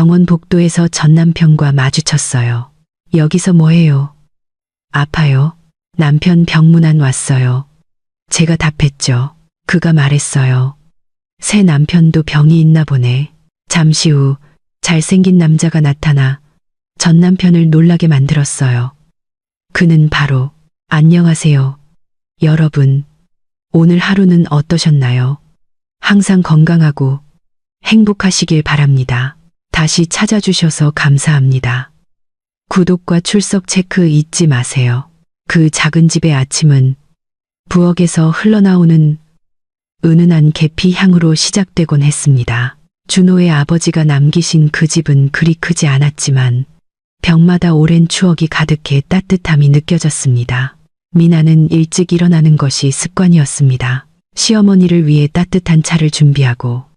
병원 복도에서 전 남편과 마주쳤어요. 여기서 뭐해요? 아파요? 남편 병문안 왔어요. 제가 답했죠. 그가 말했어요. 새 남편도 병이 있나 보네. 잠시 후 잘생긴 남자가 나타나 전 남편을 놀라게 만들었어요. 그는 바로 안녕하세요. 여러분, 오늘 하루는 어떠셨나요? 항상 건강하고 행복하시길 바랍니다. 다시 찾아주셔서 감사합니다. 구독과 출석 체크 잊지 마세요. 그 작은 집의 아침은 부엌에서 흘러나오는 은은한 계피 향으로 시작되곤 했습니다. 준호의 아버지가 남기신 그 집은 그리 크지 않았지만 벽마다 오랜 추억이 가득해 따뜻함이 느껴졌습니다. 미나는 일찍 일어나는 것이 습관이었습니다. 시어머니를 위해 따뜻한 차를 준비하고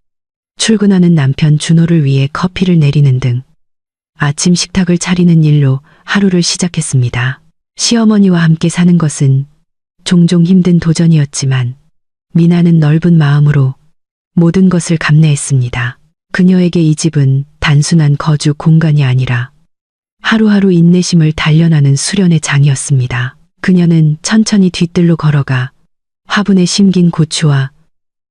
출근하는 남편 준호를 위해 커피를 내리는 등 아침 식탁을 차리는 일로 하루를 시작했습니다. 시어머니와 함께 사는 것은 종종 힘든 도전이었지만 미나는 넓은 마음으로 모든 것을 감내했습니다. 그녀에게 이 집은 단순한 거주 공간이 아니라 하루하루 인내심을 단련하는 수련의 장이었습니다. 그녀는 천천히 뒤뜰로 걸어가 화분에 심긴 고추와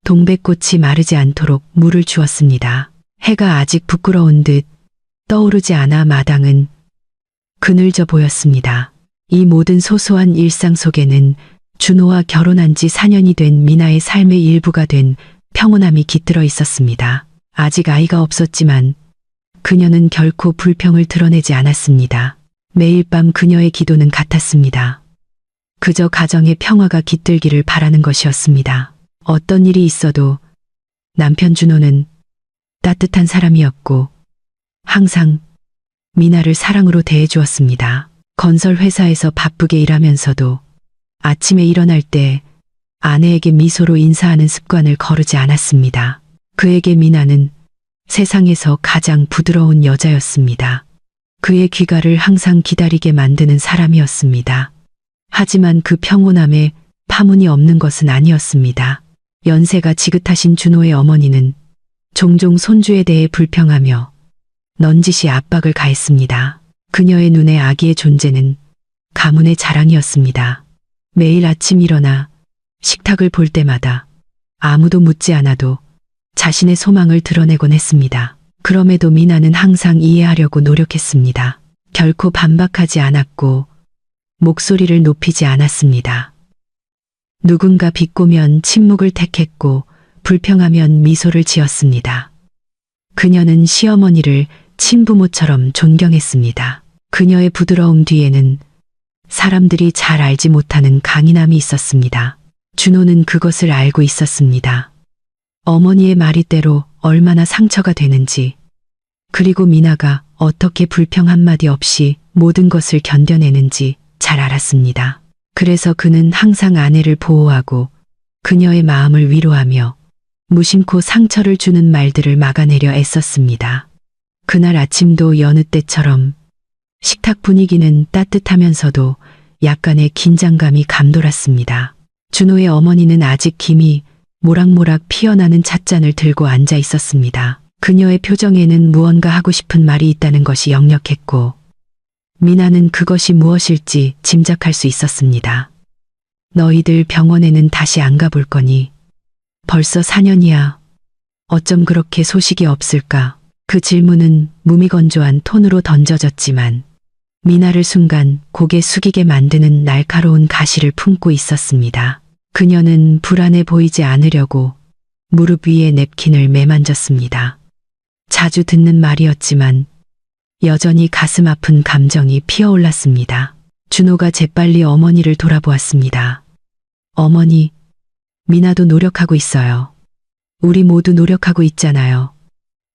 동백꽃이 마르지 않도록 물을 주었습니다. 해가 아직 부끄러운 듯 떠오르지 않아 마당은 그늘져 보였습니다. 이 모든 소소한 일상 속에는 준호와 결혼한 지 4년이 된 미나의 삶의 일부가 된 평온함이 깃들어 있었습니다. 아직 아이가 없었지만 그녀는 결코 불평을 드러내지 않았습니다. 매일 밤 그녀의 기도는 같았습니다. 그저 가정의 평화가 깃들기를 바라는 것이었습니다. 어떤 일이 있어도 남편 준호는 따뜻한 사람이었고 항상 미나를 사랑으로 대해주었습니다. 건설 회사에서 바쁘게 일하면서도 아침에 일어날 때 아내에게 미소로 인사하는 습관을 거르지 않았습니다. 그에게 미나는 세상에서 가장 부드러운 여자였습니다. 그의 귀가를 항상 기다리게 만드는 사람이었습니다. 하지만 그 평온함에 파문이 없는 것은 아니었습니다. 연세가 지긋하신 준호의 어머니는 종종 손주에 대해 불평하며 넌지시 압박을 가했습니다. 그녀의 눈에 아기의 존재는 가문의 자랑이었습니다. 매일 아침 일어나 식탁을 볼 때마다 아무도 묻지 않아도 자신의 소망을 드러내곤 했습니다. 그럼에도 미나는 항상 이해하려고 노력했습니다. 결코 반박하지 않았고 목소리를 높이지 않았습니다. 누군가 비꼬면 침묵을 택했고 불평하면 미소를 지었습니다. 그녀는 시어머니를 친부모처럼 존경했습니다. 그녀의 부드러움 뒤에는 사람들이 잘 알지 못하는 강인함이 있었습니다. 준호는 그것을 알고 있었습니다. 어머니의 말이 때로 얼마나 상처가 되는지, 그리고 미나가 어떻게 불평 한마디 없이 모든 것을 견뎌내는지 잘 알았습니다. 그래서 그는 항상 아내를 보호하고 그녀의 마음을 위로하며 무심코 상처를 주는 말들을 막아내려 애썼습니다. 그날 아침도 여느 때처럼 식탁 분위기는 따뜻하면서도 약간의 긴장감이 감돌았습니다. 준호의 어머니는 아직 김이 모락모락 피어나는 찻잔을 들고 앉아 있었습니다. 그녀의 표정에는 무언가 하고 싶은 말이 있다는 것이 역력했고 미나는 그것이 무엇일지 짐작할 수 있었습니다. 너희들 병원에는 다시 안 가볼 거니? 벌써 4년이야. 어쩜 그렇게 소식이 없을까? 그 질문은 무미건조한 톤으로 던져졌지만 미나를 순간 고개 숙이게 만드는 날카로운 가시를 품고 있었습니다. 그녀는 불안해 보이지 않으려고 무릎 위에 냅킨을 매만졌습니다. 자주 듣는 말이었지만 여전히 가슴 아픈 감정이 피어올랐습니다. 준호가 재빨리 어머니를 돌아보았습니다. 어머니, 미나도 노력하고 있어요. 우리 모두 노력하고 있잖아요.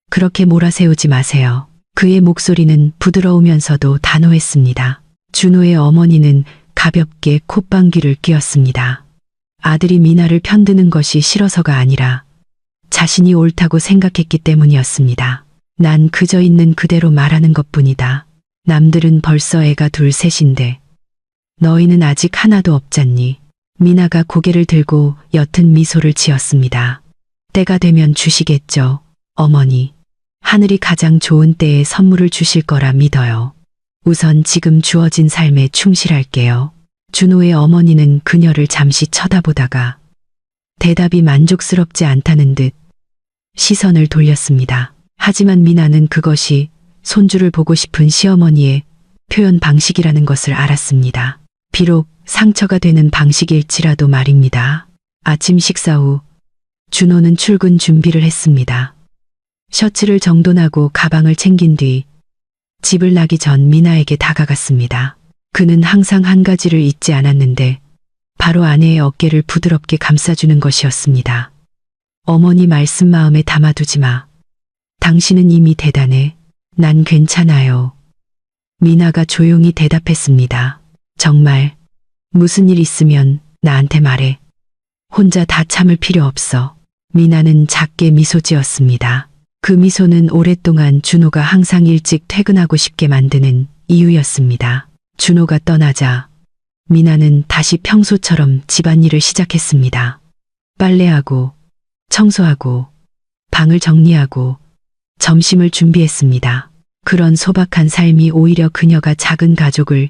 그렇게 몰아세우지 마세요. 그의 목소리는 부드러우면서도 단호했습니다. 준호의 어머니는 가볍게 콧방귀를 뀌었습니다. 아들이 미나를 편드는 것이 싫어서가 아니라 자신이 옳다고 생각했기 때문이었습니다. 난 그저 있는 그대로 말하는 것뿐이다. 남들은 벌써 애가 둘 셋인데 너희는 아직 하나도 없잖니. 미나가 고개를 들고 옅은 미소를 지었습니다. 때가 되면 주시겠죠, 어머니. 하늘이 가장 좋은 때에 선물을 주실 거라 믿어요. 우선 지금 주어진 삶에 충실할게요. 준호의 어머니는 그녀를 잠시 쳐다보다가 대답이 만족스럽지 않다는 듯 시선을 돌렸습니다. 하지만 미나는 그것이 손주를 보고 싶은 시어머니의 표현 방식이라는 것을 알았습니다. 비록 상처가 되는 방식일지라도 말입니다. 아침 식사 후 준호는 출근 준비를 했습니다. 셔츠를 정돈하고 가방을 챙긴 뒤 집을 나기 전 미나에게 다가갔습니다. 그는 항상 한 가지를 잊지 않았는데 바로 아내의 어깨를 부드럽게 감싸주는 것이었습니다. 어머니 말씀 마음에 담아두지 마. 당신은 이미 대단해. 난 괜찮아요. 미나가 조용히 대답했습니다. 정말 무슨 일 있으면 나한테 말해. 혼자 다 참을 필요 없어. 미나는 작게 미소 지었습니다. 그 미소는 오랫동안 준호가 항상 일찍 퇴근하고 싶게 만드는 이유였습니다. 준호가 떠나자 미나는 다시 평소처럼 집안일을 시작했습니다. 빨래하고 청소하고 방을 정리하고 점심을 준비했습니다. 그런 소박한 삶이 오히려 그녀가 작은 가족을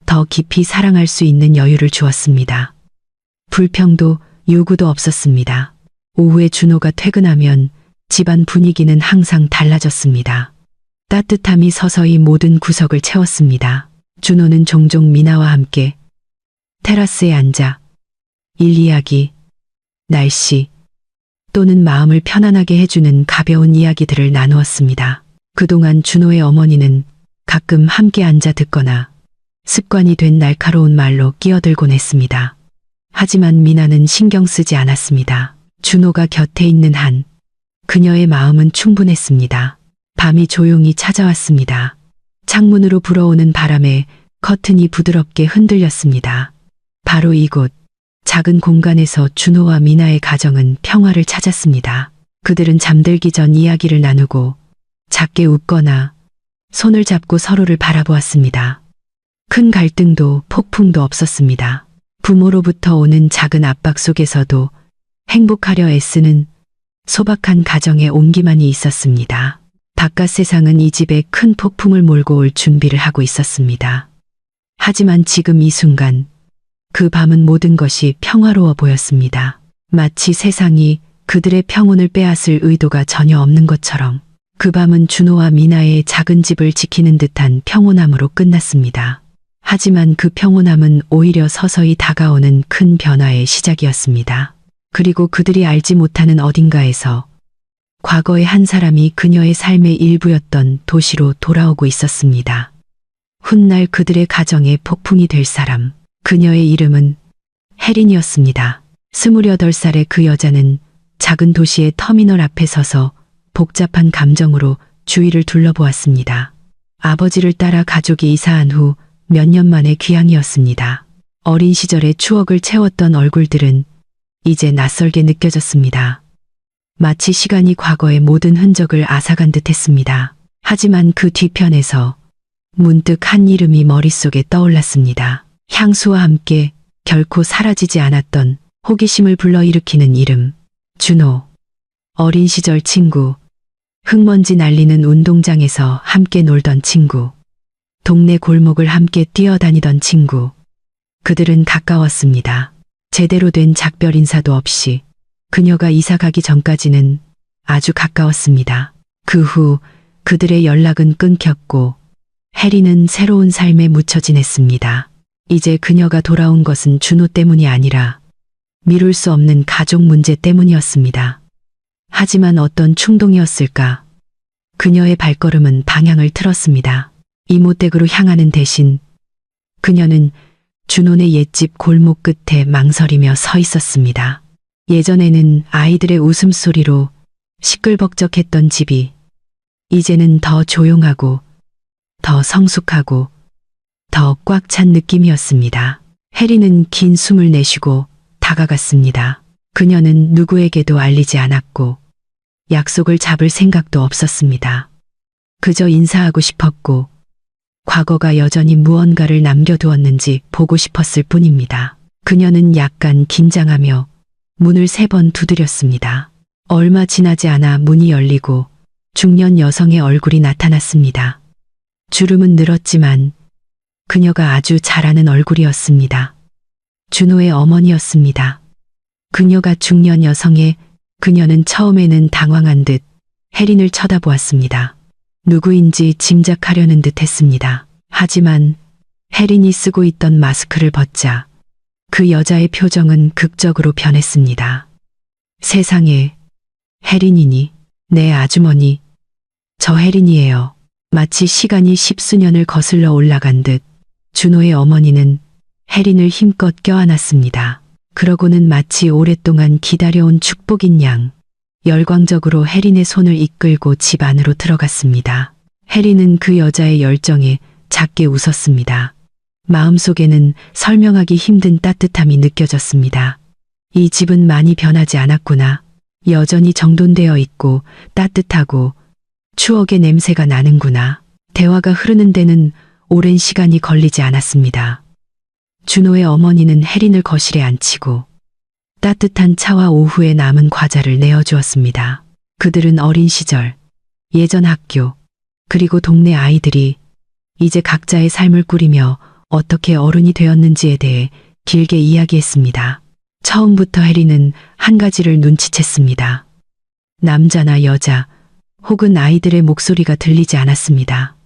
더 깊이 사랑할 수 있는 여유를 주었습니다. 불평도 요구도 없었습니다. 오후에 준호가 퇴근하면 집안 분위기는 항상 달라졌습니다. 따뜻함이 서서히 모든 구석을 채웠습니다. 준호는 종종 미나와 함께 테라스에 앉아 일 이야기, 날씨 또는 마음을 편안하게 해주는 가벼운 이야기들을 나누었습니다. 그동안 준호의 어머니는 가끔 함께 앉아 듣거나 습관이 된 날카로운 말로 끼어들곤 했습니다. 하지만 미나는 신경 쓰지 않았습니다. 준호가 곁에 있는 한 그녀의 마음은 충분했습니다. 밤이 조용히 찾아왔습니다. 창문으로 불어오는 바람에 커튼이 부드럽게 흔들렸습니다. 바로 이곳 작은 공간에서 준호와 미나의 가정은 평화를 찾았습니다. 그들은 잠들기 전 이야기를 나누고 작게 웃거나 손을 잡고 서로를 바라보았습니다. 큰 갈등도 폭풍도 없었습니다. 부모로부터 오는 작은 압박 속에서도 행복하려 애쓰는 소박한 가정의 온기만이 있었습니다. 바깥 세상은 이 집에 큰 폭풍을 몰고 올 준비를 하고 있었습니다. 하지만 지금 이 순간 그 밤은 모든 것이 평화로워 보였습니다. 마치 세상이 그들의 평온을 빼앗을 의도가 전혀 없는 것처럼 그 밤은 준호와 미나의 작은 집을 지키는 듯한 평온함으로 끝났습니다. 하지만 그 평온함은 오히려 서서히 다가오는 큰 변화의 시작이었습니다. 그리고 그들이 알지 못하는 어딘가에서 과거의 한 사람이 그녀의 삶의 일부였던 도시로 돌아오고 있었습니다. 훗날 그들의 가정의 폭풍이 될 사람, 그녀의 이름은 혜린이었습니다. 28살의 그 여자는 작은 도시의 터미널 앞에 서서 복잡한 감정으로 주위를 둘러보았습니다. 아버지를 따라 가족이 이사한 후 몇 년 만의 귀향이었습니다. 어린 시절의 추억을 채웠던 얼굴들은 이제 낯설게 느껴졌습니다. 마치 시간이 과거의 모든 흔적을 앗아간 듯 했습니다. 하지만 그 뒤편에서 문득 한 이름이 머릿속에 떠올랐습니다. 향수와 함께 결코 사라지지 않았던 호기심을 불러일으키는 이름, 준호. 어린 시절 친구, 흙먼지 날리는 운동장에서 함께 놀던 친구, 동네 골목을 함께 뛰어다니던 친구. 그들은 가까웠습니다. 제대로 된 작별 인사도 없이 그녀가 이사 가기 전까지는 아주 가까웠습니다. 그 후 그들의 연락은 끊겼고 혜리는 새로운 삶에 묻혀 지냈습니다. 이제 그녀가 돌아온 것은 준호 때문이 아니라 미룰 수 없는 가족 문제 때문이었습니다. 하지만 어떤 충동이었을까? 그녀의 발걸음은 방향을 틀었습니다. 이모댁으로 향하는 대신 그녀는 준호네 옛집 골목 끝에 망설이며 서 있었습니다. 예전에는 아이들의 웃음소리로 시끌벅적했던 집이 이제는 더 조용하고 더 성숙하고 더 꽉 찬 느낌이었습니다. 혜리는 긴 숨을 내쉬고 다가갔습니다. 그녀는 누구에게도 알리지 않았고 약속을 잡을 생각도 없었습니다. 그저 인사하고 싶었고 과거가 여전히 무언가를 남겨두었는지 보고 싶었을 뿐입니다. 그녀는 약간 긴장하며 문을 3번 두드렸습니다. 얼마 지나지 않아 문이 열리고 중년 여성의 얼굴이 나타났습니다. 주름은 늘었지만 그녀가 아주 잘 아는 얼굴이었습니다. 준호의 어머니였습니다. 그녀가 중년 여성에 그녀는 처음에는 당황한 듯 혜린을 쳐다보았습니다. 누구인지 짐작하려는 듯 했습니다. 하지만 혜린이 쓰고 있던 마스크를 벗자 그 여자의 표정은 극적으로 변했습니다. 세상에, 혜린이니? 네, 아주머니. 저 혜린이에요. 마치 시간이 십수년을 거슬러 올라간 듯 준호의 어머니는 혜린을 힘껏 껴안았습니다. 그러고는 마치 오랫동안 기다려온 축복인 양 열광적으로 혜린의 손을 이끌고 집 안으로 들어갔습니다. 혜린은 그 여자의 열정에 작게 웃었습니다. 마음속에는 설명하기 힘든 따뜻함이 느껴졌습니다. 이 집은 많이 변하지 않았구나. 여전히 정돈되어 있고 따뜻하고 추억의 냄새가 나는구나. 대화가 흐르는 데는 오랜 시간이 걸리지 않았습니다. 준호의 어머니는 혜린을 거실에 앉히고 따뜻한 차와 오후에 남은 과자를 내어주었습니다. 그들은 어린 시절, 예전 학교, 그리고 동네 아이들이 이제 각자의 삶을 꾸리며 어떻게 어른이 되었는지에 대해 길게 이야기했습니다. 처음부터 혜린은 한 가지를 눈치챘습니다. 남자나 여자 혹은 아이들의 목소리가 들리지 않았습니다.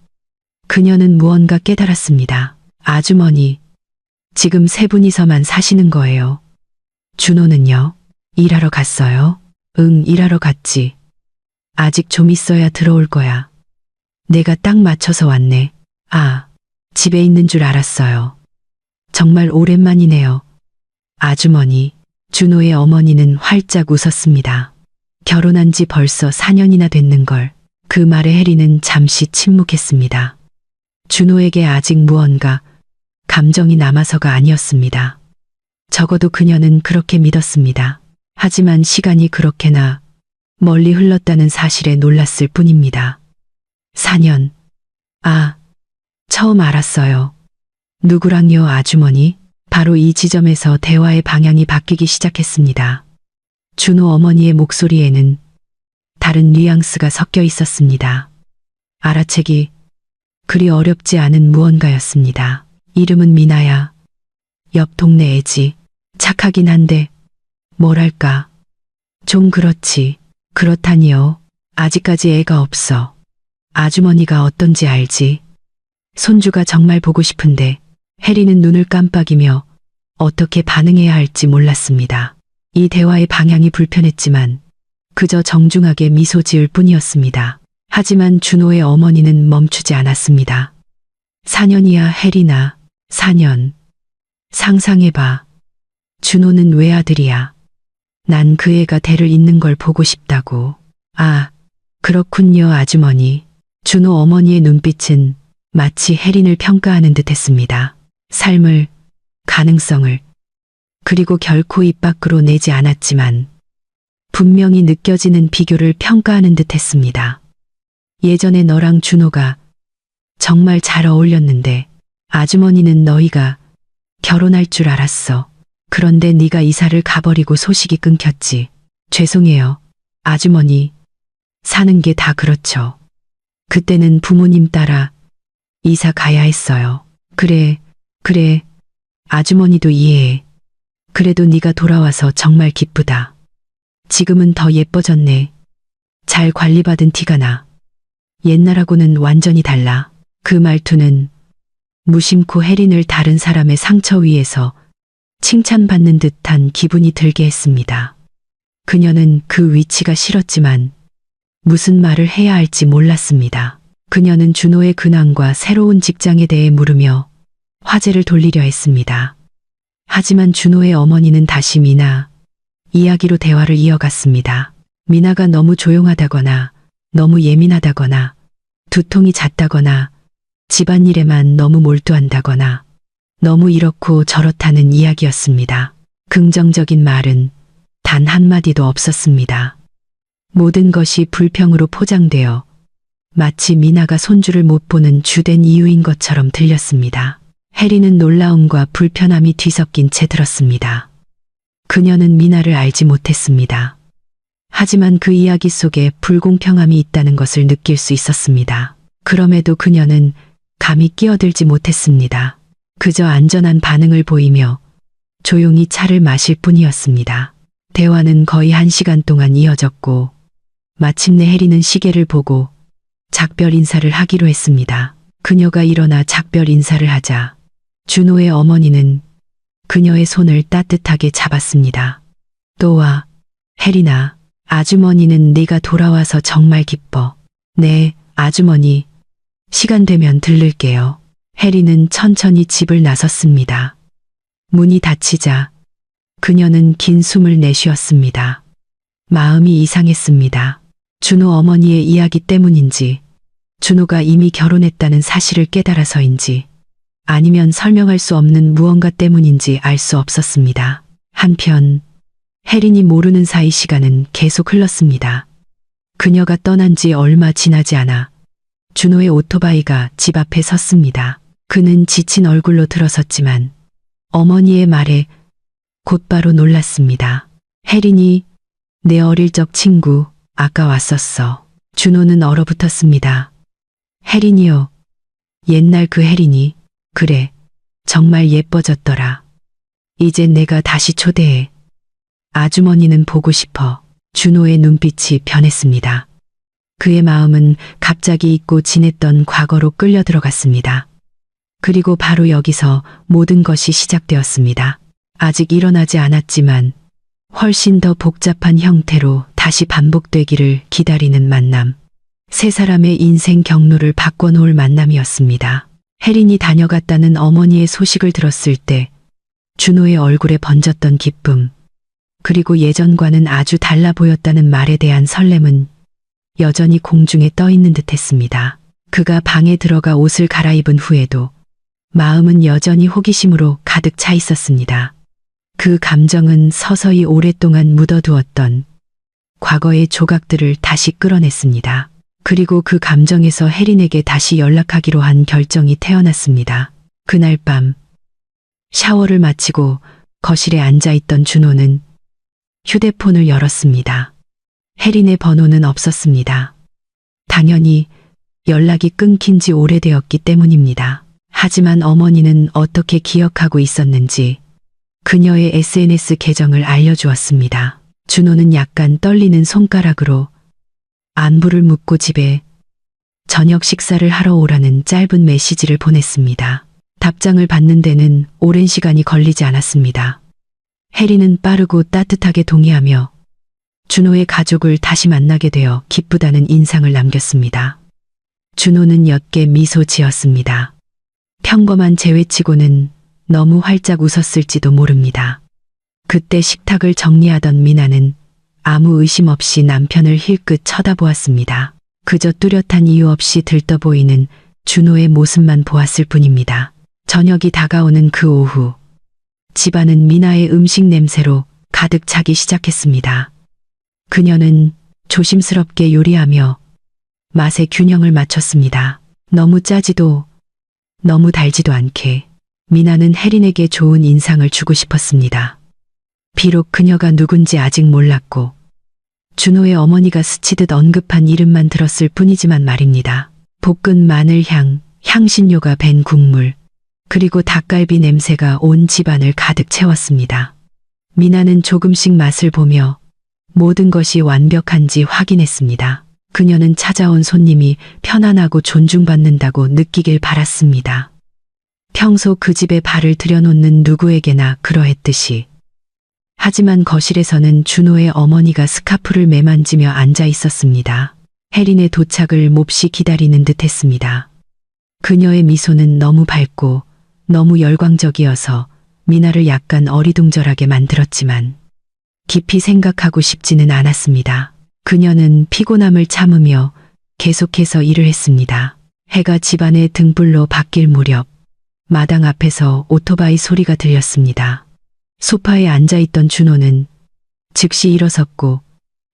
그녀는 무언가 깨달았습니다. 아주머니, 지금 세 분이서만 사시는 거예요. 준호는요? 일하러 갔어요? 응, 일하러 갔지. 아직 좀 있어야 들어올 거야. 내가 딱 맞춰서 왔네. 아, 집에 있는 줄 알았어요. 정말 오랜만이네요. 아주머니, 준호의 어머니는 활짝 웃었습니다. 결혼한 지 벌써 4년이나 됐는걸. 그 말에 혜리는 잠시 침묵했습니다. 준호에게 아직 무언가 감정이 남아서가 아니었습니다. 적어도 그녀는 그렇게 믿었습니다. 하지만 시간이 그렇게나 멀리 흘렀다는 사실에 놀랐을 뿐입니다. 4년. 아, 처음 알았어요. 누구랑요, 아주머니? 바로 이 지점에서 대화의 방향이 바뀌기 시작했습니다. 준호 어머니의 목소리에는 다른 뉘앙스가 섞여 있었습니다. 알아채기 그리 어렵지 않은 무언가였습니다. 이름은 미나야. 옆 동네 애지. 착하긴 한데 뭐랄까 좀 그렇지. 그렇다니요. 아직까지 애가 없어. 아주머니가 어떤지 알지? 손주가 정말 보고 싶은데. 혜리는 눈을 깜빡이며 어떻게 반응해야 할지 몰랐습니다. 이 대화의 방향이 불편했지만 그저 정중하게 미소 지을 뿐이었습니다. 하지만 준호의 어머니는 멈추지 않았습니다. 4년이야, 혜리나. 4년. 상상해봐. 준호는 외아들이야. 난 그 애가 대를 잇는 걸 보고 싶다고. 아, 그렇군요, 아주머니. 준호 어머니의 눈빛은 마치 혜린을 평가하는 듯 했습니다. 삶을, 가능성을, 그리고 결코 입 밖으로 내지 않았지만 분명히 느껴지는 비교를 평가하는 듯 했습니다. 예전에 너랑 준호가 정말 잘 어울렸는데 아주머니는 너희가 결혼할 줄 알았어. 그런데 네가 이사를 가버리고 소식이 끊겼지. 죄송해요. 아주머니, 사는 게 다 그렇죠. 그때는 부모님 따라 이사 가야 했어요. 그래, 아주머니도 이해해. 그래도 네가 돌아와서 정말 기쁘다. 지금은 더 예뻐졌네. 잘 관리받은 티가 나. 옛날하고는 완전히 달라. 그 말투는 무심코 혜린을 다른 사람의 상처 위에서 칭찬받는 듯한 기분이 들게 했습니다. 그녀는 그 위치가 싫었지만 무슨 말을 해야 할지 몰랐습니다. 그녀는 준호의 근황과 새로운 직장에 대해 물으며 화제를 돌리려 했습니다. 하지만 준호의 어머니는 다시 미나 이야기로 대화를 이어갔습니다. 미나가 너무 조용하다거나 너무 예민하다거나 두통이 잦다거나 집안일에만 너무 몰두한다거나 너무 이렇고 저렇다는 이야기였습니다. 긍정적인 말은 단 한마디도 없었습니다. 모든 것이 불평으로 포장되어 마치 미나가 손주를 못 보는 주된 이유인 것처럼 들렸습니다. 혜리는 놀라움과 불편함이 뒤섞인 채 들었습니다. 그녀는 미나를 알지 못했습니다. 하지만 그 이야기 속에 불공평함이 있다는 것을 느낄 수 있었습니다. 그럼에도 그녀는 감히 끼어들지 못했습니다. 그저 안전한 반응을 보이며 조용히 차를 마실 뿐이었습니다. 대화는 거의 1시간 동안 이어졌고 마침내 해리는 시계를 보고 작별 인사를 하기로 했습니다. 그녀가 일어나 작별 인사를 하자 준호의 어머니는 그녀의 손을 따뜻하게 잡았습니다. 또 와, 해리나. 아주머니는 네가 돌아와서 정말 기뻐. 네, 아주머니. 시간 되면 들를게요. 해리는 천천히 집을 나섰습니다. 문이 닫히자 그녀는 긴 숨을 내쉬었습니다. 마음이 이상했습니다. 준호 어머니의 이야기 때문인지, 준호가 이미 결혼했다는 사실을 깨달아서인지, 아니면 설명할 수 없는 무언가 때문인지 알 수 없었습니다. 한편 혜린이 모르는 사이 시간은 계속 흘렀습니다. 그녀가 떠난 지 얼마 지나지 않아 준호의 오토바이가 집 앞에 섰습니다. 그는 지친 얼굴로 들어섰지만 어머니의 말에 곧바로 놀랐습니다. 혜린이, 내 어릴 적 친구, 아까 왔었어. 준호는 얼어붙었습니다. 혜린이요. 옛날 그 혜린이. 그래, 정말 예뻐졌더라. 이제 내가 다시 초대해. 아주머니는 보고 싶어. 준호의 눈빛이 변했습니다. 그의 마음은 갑자기 잊고 지냈던 과거로 끌려 들어갔습니다. 그리고 바로 여기서 모든 것이 시작되었습니다. 아직 일어나지 않았지만 훨씬 더 복잡한 형태로 다시 반복되기를 기다리는 만남. 세 사람의 인생 경로를 바꿔놓을 만남이었습니다. 혜린이 다녀갔다는 어머니의 소식을 들었을 때 준호의 얼굴에 번졌던 기쁨, 그리고 예전과는 아주 달라 보였다는 말에 대한 설렘은 여전히 공중에 떠 있는 듯했습니다. 그가 방에 들어가 옷을 갈아입은 후에도 마음은 여전히 호기심으로 가득 차 있었습니다. 그 감정은 서서히 오랫동안 묻어두었던 과거의 조각들을 다시 끌어냈습니다. 그리고 그 감정에서 혜린에게 다시 연락하기로 한 결정이 태어났습니다. 그날 밤 샤워를 마치고 거실에 앉아있던 준호는 휴대폰을 열었습니다. 혜린의 번호는 없었습니다. 당연히 연락이 끊긴 지 오래되었기 때문입니다. 하지만 어머니는 어떻게 기억하고 있었는지 그녀의 SNS 계정을 알려주었습니다. 준호는 약간 떨리는 손가락으로 안부를 묻고 집에 저녁 식사를 하러 오라는 짧은 메시지를 보냈습니다. 답장을 받는 데는 오랜 시간이 걸리지 않았습니다. 혜린은 빠르고 따뜻하게 동의하며 준호의 가족을 다시 만나게 되어 기쁘다는 인상을 남겼습니다. 준호는 옅게 미소 지었습니다. 평범한 재회치고는 너무 활짝 웃었을지도 모릅니다. 그때 식탁을 정리하던 미나는 아무 의심 없이 남편을 힐끗 쳐다보았습니다. 그저 뚜렷한 이유 없이 들떠 보이는 준호의 모습만 보았을 뿐입니다. 저녁이 다가오는 그 오후, 집안은 미나의 음식 냄새로 가득 차기 시작했습니다. 그녀는 조심스럽게 요리하며 맛의 균형을 맞췄습니다. 너무 짜지도 너무 달지도 않게. 미나는 혜린에게 좋은 인상을 주고 싶었습니다. 비록 그녀가 누군지 아직 몰랐고 준호의 어머니가 스치듯 언급한 이름만 들었을 뿐이지만 말입니다. 볶은 마늘향, 향신료가 밴 국물, 그리고 닭갈비 냄새가 온 집안을 가득 채웠습니다. 미나는 조금씩 맛을 보며 모든 것이 완벽한지 확인했습니다. 그녀는 찾아온 손님이 편안하고 존중받는다고 느끼길 바랐습니다. 평소 그 집에 발을 들여놓는 누구에게나 그러했듯이. 하지만 거실에서는 준호의 어머니가 스카프를 매만지며 앉아 있었습니다. 혜린의 도착을 몹시 기다리는 듯했습니다. 그녀의 미소는 너무 밝고 너무 열광적이어서 미나를 약간 어리둥절하게 만들었지만 깊이 생각하고 싶지는 않았습니다. 그녀는 피곤함을 참으며 계속해서 일을 했습니다. 해가 집안의 등불로 바뀔 무렵 마당 앞에서 오토바이 소리가 들렸습니다. 소파에 앉아있던 준호는 즉시 일어섰고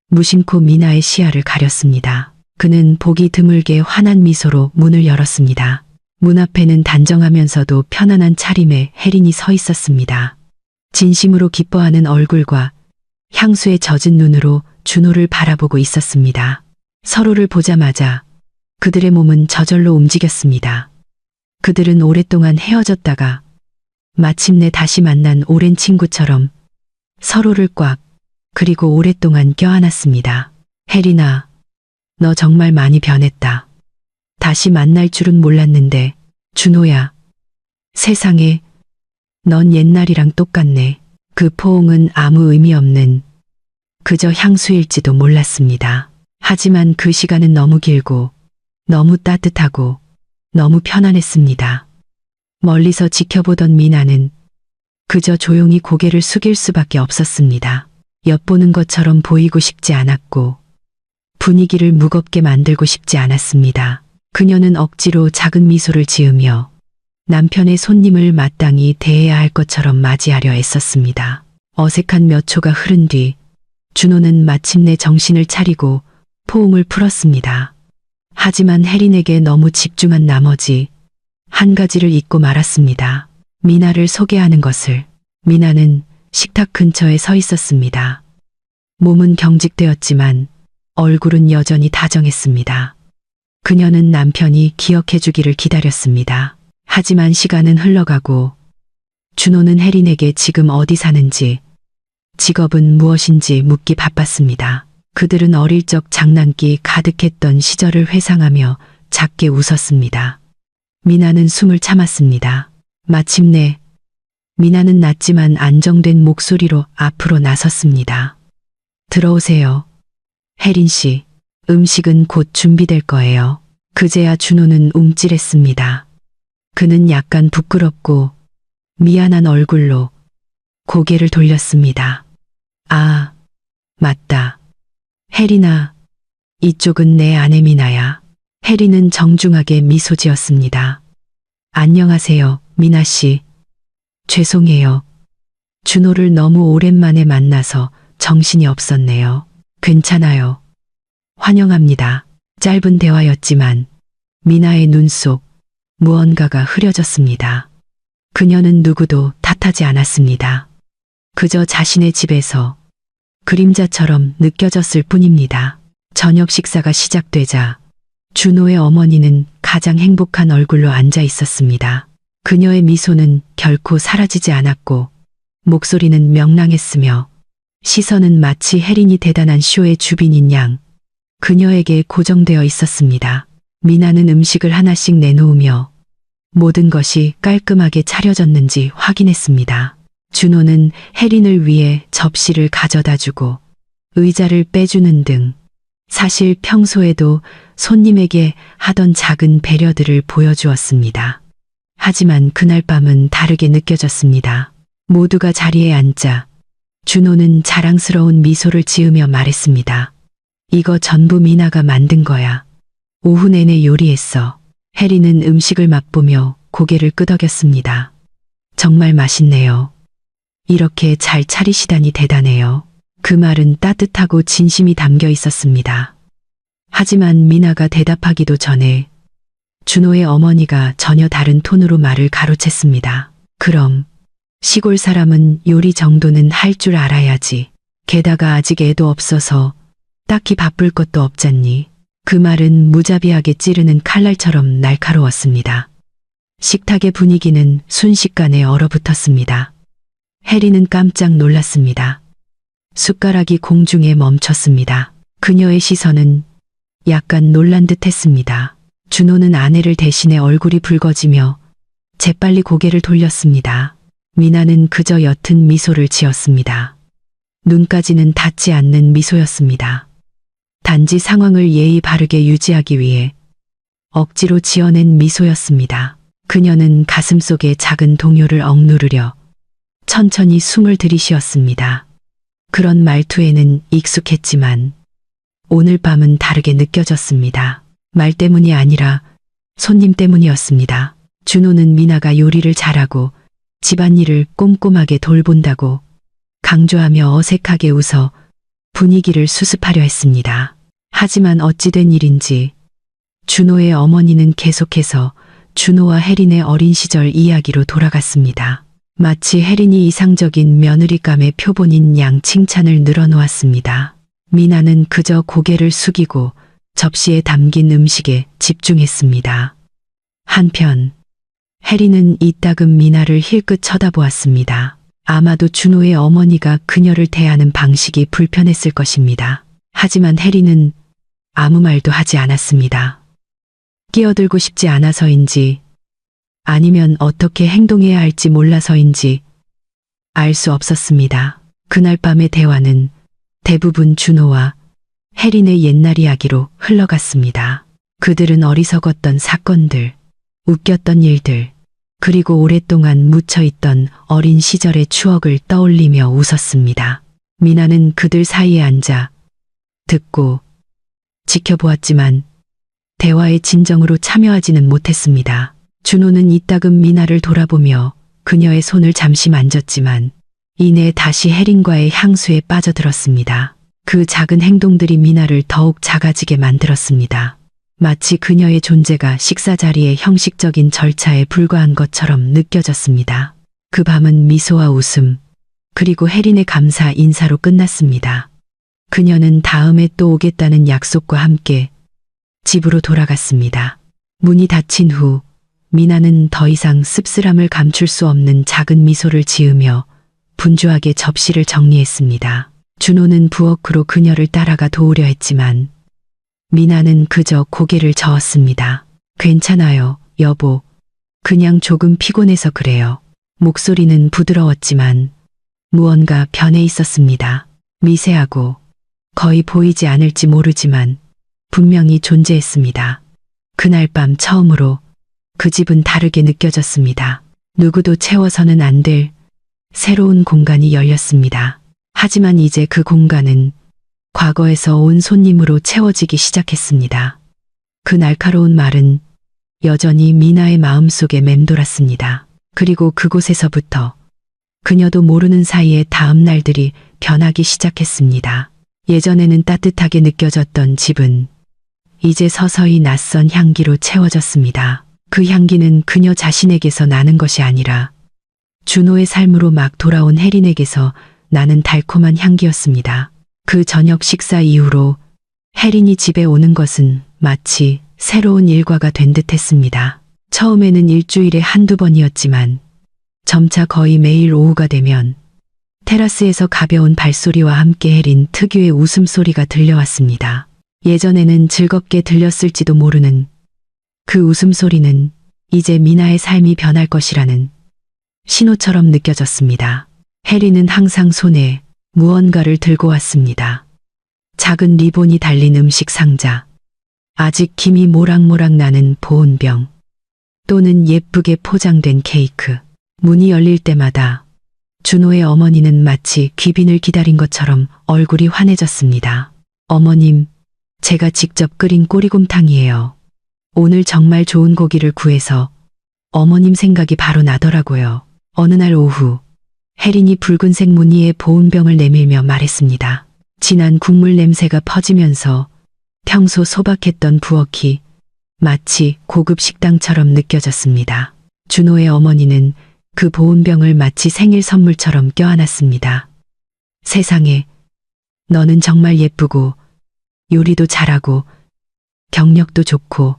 무심코 미나의 시야를 가렸습니다. 그는 보기 드물게 환한 미소로 문을 열었습니다. 문 앞에는 단정하면서도 편안한 차림의 혜린이 서 있었습니다. 진심으로 기뻐하는 얼굴과 향수에 젖은 눈으로 준호를 바라보고 있었습니다. 서로를 보자마자 그들의 몸은 저절로 움직였습니다. 그들은 오랫동안 헤어졌다가 마침내 다시 만난 오랜 친구처럼 서로를 꽉 그리고 오랫동안 껴안았습니다. 혜린아, 너 정말 많이 변했다. 다시 만날 줄은 몰랐는데 준호야. 세상에, 넌 옛날이랑 똑같네. 그 포옹은 아무 의미 없는 그저 향수일지도 몰랐습니다. 하지만 그 시간은 너무 길고 너무 따뜻하고 너무 편안했습니다. 멀리서 지켜보던 미나는 그저 조용히 고개를 숙일 수밖에 없었습니다. 엿보는 것처럼 보이고 싶지 않았고 분위기를 무겁게 만들고 싶지 않았습니다. 그녀는 억지로 작은 미소를 지으며 남편의 손님을 마땅히 대해야 할 것처럼 맞이하려 애썼습니다. 어색한 몇 초가 흐른 뒤 준호는 마침내 정신을 차리고 포옹을 풀었습니다. 하지만 혜린에게 너무 집중한 나머지 한 가지를 잊고 말았습니다. 미나를 소개하는 것을. 미나는 식탁 근처에 서 있었습니다. 몸은 경직되었지만 얼굴은 여전히 다정했습니다. 그녀는 남편이 기억해 주기를 기다렸습니다. 하지만 시간은 흘러가고 준호는 혜린에게 지금 어디 사는지, 직업은 무엇인지 묻기 바빴습니다. 그들은 어릴 적 장난기 가득했던 시절을 회상하며 작게 웃었습니다. 미나는 숨을 참았습니다. 마침내 미나는 낮지만 안정된 목소리로 앞으로 나섰습니다. 들어오세요. 혜린 씨, 음식은 곧 준비될 거예요. 그제야 준호는 움찔했습니다. 그는 약간 부끄럽고 미안한 얼굴로 고개를 돌렸습니다. 아, 맞다. 혜린아, 이쪽은 내 아내 미나야. 혜린은 정중하게 미소 지었습니다. 안녕하세요, 미나 씨. 죄송해요. 준호를 너무 오랜만에 만나서 정신이 없었네요. 괜찮아요. 환영합니다. 짧은 대화였지만 미나의 눈 속 무언가가 흐려졌습니다. 그녀는 누구도 탓하지 않았습니다. 그저 자신의 집에서 그림자처럼 느껴졌을 뿐입니다. 저녁 식사가 시작되자 준호의 어머니는 가장 행복한 얼굴로 앉아 있었습니다. 그녀의 미소는 결코 사라지지 않았고 목소리는 명랑했으며 시선은 마치 혜린이 대단한 쇼의 주빈인 양 그녀에게 고정되어 있었습니다. 미나는 음식을 하나씩 내놓으며 모든 것이 깔끔하게 차려졌는지 확인했습니다. 준호는 혜린을 위해 접시를 가져다 주고 의자를 빼주는 등 사실 평소에도 손님에게 하던 작은 배려들을 보여주었습니다. 하지만 그날 밤은 다르게 느껴졌습니다. 모두가 자리에 앉자 준호는 자랑스러운 미소를 지으며 말했습니다. 이거 전부 미나가 만든 거야. 오후 내내 요리했어. 혜린은 음식을 맛보며 고개를 끄덕였습니다. 정말 맛있네요. 이렇게 잘 차리시다니 대단해요. 그 말은 따뜻하고 진심이 담겨 있었습니다. 하지만 미나가 대답하기도 전에 준호의 어머니가 전혀 다른 톤으로 말을 가로챘습니다. 그럼 시골 사람은 요리 정도는 할 줄 알아야지. 게다가 아직 애도 없어서 딱히 바쁠 것도 없잖니. 그 말은 무자비하게 찌르는 칼날처럼 날카로웠습니다. 식탁의 분위기는 순식간에 얼어붙었습니다. 혜린은 깜짝 놀랐습니다. 숟가락이 공중에 멈췄습니다. 그녀의 시선은 약간 놀란 듯 했습니다. 준호는 아내를 대신해 얼굴이 붉어지며 재빨리 고개를 돌렸습니다. 미나는 그저 옅은 미소를 지었습니다. 눈까지는 닿지 않는 미소였습니다. 단지 상황을 예의 바르게 유지하기 위해 억지로 지어낸 미소였습니다. 그녀는 가슴속에 작은 동요를 억누르려 천천히 숨을 들이쉬었습니다. 그런 말투에는 익숙했지만 오늘 밤은 다르게 느껴졌습니다. 말 때문이 아니라 손님 때문이었습니다. 준호는 미나가 요리를 잘하고 집안일을 꼼꼼하게 돌본다고 강조하며 어색하게 웃어 분위기를 수습하려 했습니다. 하지만 어찌된 일인지 준호의 어머니는 계속해서 준호와 혜린의 어린 시절 이야기로 돌아갔습니다. 마치 혜린이 이상적인 며느리감의 표본인 양 칭찬을 늘어놓았습니다. 미나는 그저 고개를 숙이고 접시에 담긴 음식에 집중했습니다. 한편 혜리는 이따금 미나를 힐끗 쳐다보았습니다. 아마도 준호의 어머니가 그녀를 대하는 방식이 불편했을 것입니다. 하지만 혜리는 아무 말도 하지 않았습니다. 끼어들고 싶지 않아서인지 아니면 어떻게 행동해야 할지 몰라서인지 알 수 없었습니다. 그날 밤의 대화는 대부분 준호와 혜린의 옛날 이야기로 흘러갔습니다. 그들은 어리석었던 사건들, 웃겼던 일들, 그리고 오랫동안 묻혀있던 어린 시절의 추억을 떠올리며 웃었습니다. 미나는 그들 사이에 앉아 듣고 지켜보았지만 대화에 진정으로 참여하지는 못했습니다. 준호는 이따금 미나를 돌아보며 그녀의 손을 잠시 만졌지만 이내 다시 혜린과의 향수에 빠져들었습니다. 그 작은 행동들이 미나를 더욱 작아지게 만들었습니다. 마치 그녀의 존재가 식사 자리의 형식적인 절차에 불과한 것처럼 느껴졌습니다. 그 밤은 미소와 웃음, 그리고 혜린의 감사 인사로 끝났습니다. 그녀는 다음에 또 오겠다는 약속과 함께 집으로 돌아갔습니다. 문이 닫힌 후 미나는 더 이상 씁쓸함을 감출 수 없는 작은 미소를 지으며 분주하게 접시를 정리했습니다. 준호는 부엌으로 그녀를 따라가 도우려 했지만 미나는 그저 고개를 저었습니다. 괜찮아요, 여보. 그냥 조금 피곤해서 그래요. 목소리는 부드러웠지만 무언가 변해 있었습니다. 미세하고 거의 보이지 않을지 모르지만 분명히 존재했습니다. 그날 밤 처음으로 그 집은 다르게 느껴졌습니다. 누구도 채워서는 안 될 새로운 공간이 열렸습니다. 하지만 이제 그 공간은 과거에서 온 손님으로 채워지기 시작했습니다. 그 날카로운 말은 여전히 미나의 마음속에 맴돌았습니다. 그리고 그곳에서부터 그녀도 모르는 사이에 다음 날들이 변하기 시작했습니다. 예전에는 따뜻하게 느껴졌던 집은 이제 서서히 낯선 향기로 채워졌습니다. 그 향기는 그녀 자신에게서 나는 것이 아니라 준호의 삶으로 막 돌아온 혜린에게서 나는 달콤한 향기였습니다. 그 저녁 식사 이후로 혜린이 집에 오는 것은 마치 새로운 일과가 된 듯 했습니다. 처음에는 일주일에 한두 번이었지만 점차 거의 매일 오후가 되면 테라스에서 가벼운 발소리와 함께 혜린 특유의 웃음소리가 들려왔습니다. 예전에는 즐겁게 들렸을지도 모르는 그 웃음소리는 이제 미나의 삶이 변할 것이라는 신호처럼 느껴졌습니다. 혜린은 항상 손에 무언가를 들고 왔습니다. 작은 리본이 달린 음식 상자, 아직 김이 모락모락 나는 보온병, 또는 예쁘게 포장된 케이크. 문이 열릴 때마다 준호의 어머니는 마치 귀빈을 기다린 것처럼 얼굴이 환해졌습니다. 어머님, 제가 직접 끓인 꼬리곰탕이에요. 오늘 정말 좋은 고기를 구해서 어머님 생각이 바로 나더라고요. 어느 날 오후 혜린이 붉은색 무늬의 보온병을 내밀며 말했습니다. 진한 국물 냄새가 퍼지면서 평소 소박했던 부엌이 마치 고급 식당처럼 느껴졌습니다. 준호의 어머니는 그 보온병을 마치 생일 선물처럼 껴안았습니다. 세상에, 너는 정말 예쁘고 요리도 잘하고 경력도 좋고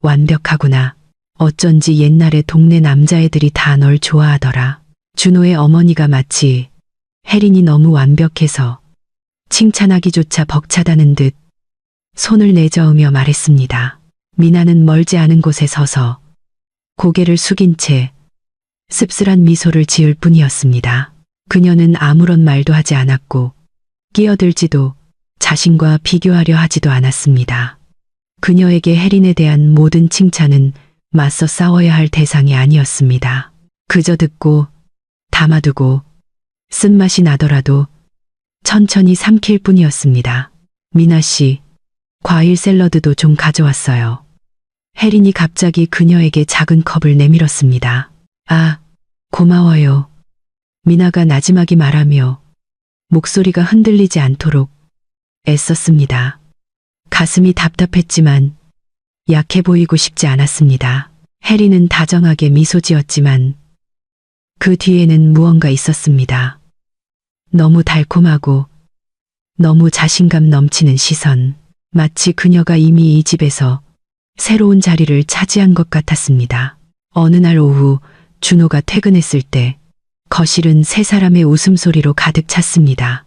완벽하구나. 어쩐지 옛날에 동네 남자애들이 다 널 좋아하더라. 준호의 어머니가 마치 혜린이 너무 완벽해서 칭찬하기조차 벅차다는 듯 손을 내저으며 말했습니다. 미나는 멀지 않은 곳에 서서 고개를 숙인 채 씁쓸한 미소를 지을 뿐이었습니다. 그녀는 아무런 말도 하지 않았고 끼어들지도 자신과 비교하려 하지도 않았습니다. 그녀에게 혜린에 대한 모든 칭찬은 맞서 싸워야 할 대상이 아니었습니다. 그저 듣고 담아두고 쓴맛이 나더라도 천천히 삼킬 뿐이었습니다. 미나 씨, 과일 샐러드도 좀 가져왔어요. 혜린이 갑자기 그녀에게 작은 컵을 내밀었습니다. 아, 고마워요. 미나가 나지막이 말하며 목소리가 흔들리지 않도록 애썼습니다. 가슴이 답답했지만 약해 보이고 싶지 않았습니다. 혜린은 다정하게 미소 지었지만 그 뒤에는 무언가 있었습니다. 너무 달콤하고 너무 자신감 넘치는 시선. 마치 그녀가 이미 이 집에서 새로운 자리를 차지한 것 같았습니다. 어느 날 오후 준호가 퇴근했을 때 거실은 세 사람의 웃음소리로 가득 찼습니다.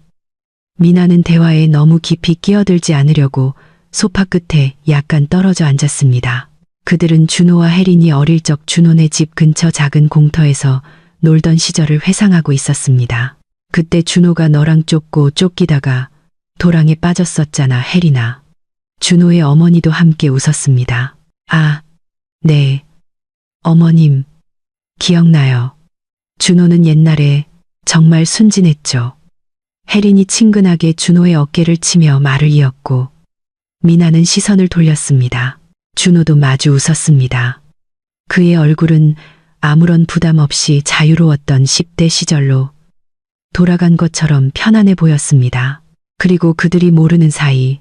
미나는 대화에 너무 깊이 끼어들지 않으려고 소파 끝에 약간 떨어져 앉았습니다. 그들은 준호와 혜린이 어릴 적 준호네 집 근처 작은 공터에서 놀던 시절을 회상하고 있었습니다. 그때 준호가 너랑 쫓고 쫓기다가 도랑에 빠졌었잖아, 혜린아. 준호의 어머니도 함께 웃었습니다. 아, 네. 어머님, 기억나요. 준호는 옛날에 정말 순진했죠. 혜린이 친근하게 준호의 어깨를 치며 말을 이었고 미나는 시선을 돌렸습니다. 준호도 마주 웃었습니다. 그의 얼굴은 아무런 부담 없이 자유로웠던 10대 시절로 돌아간 것처럼 편안해 보였습니다. 그리고 그들이 모르는 사이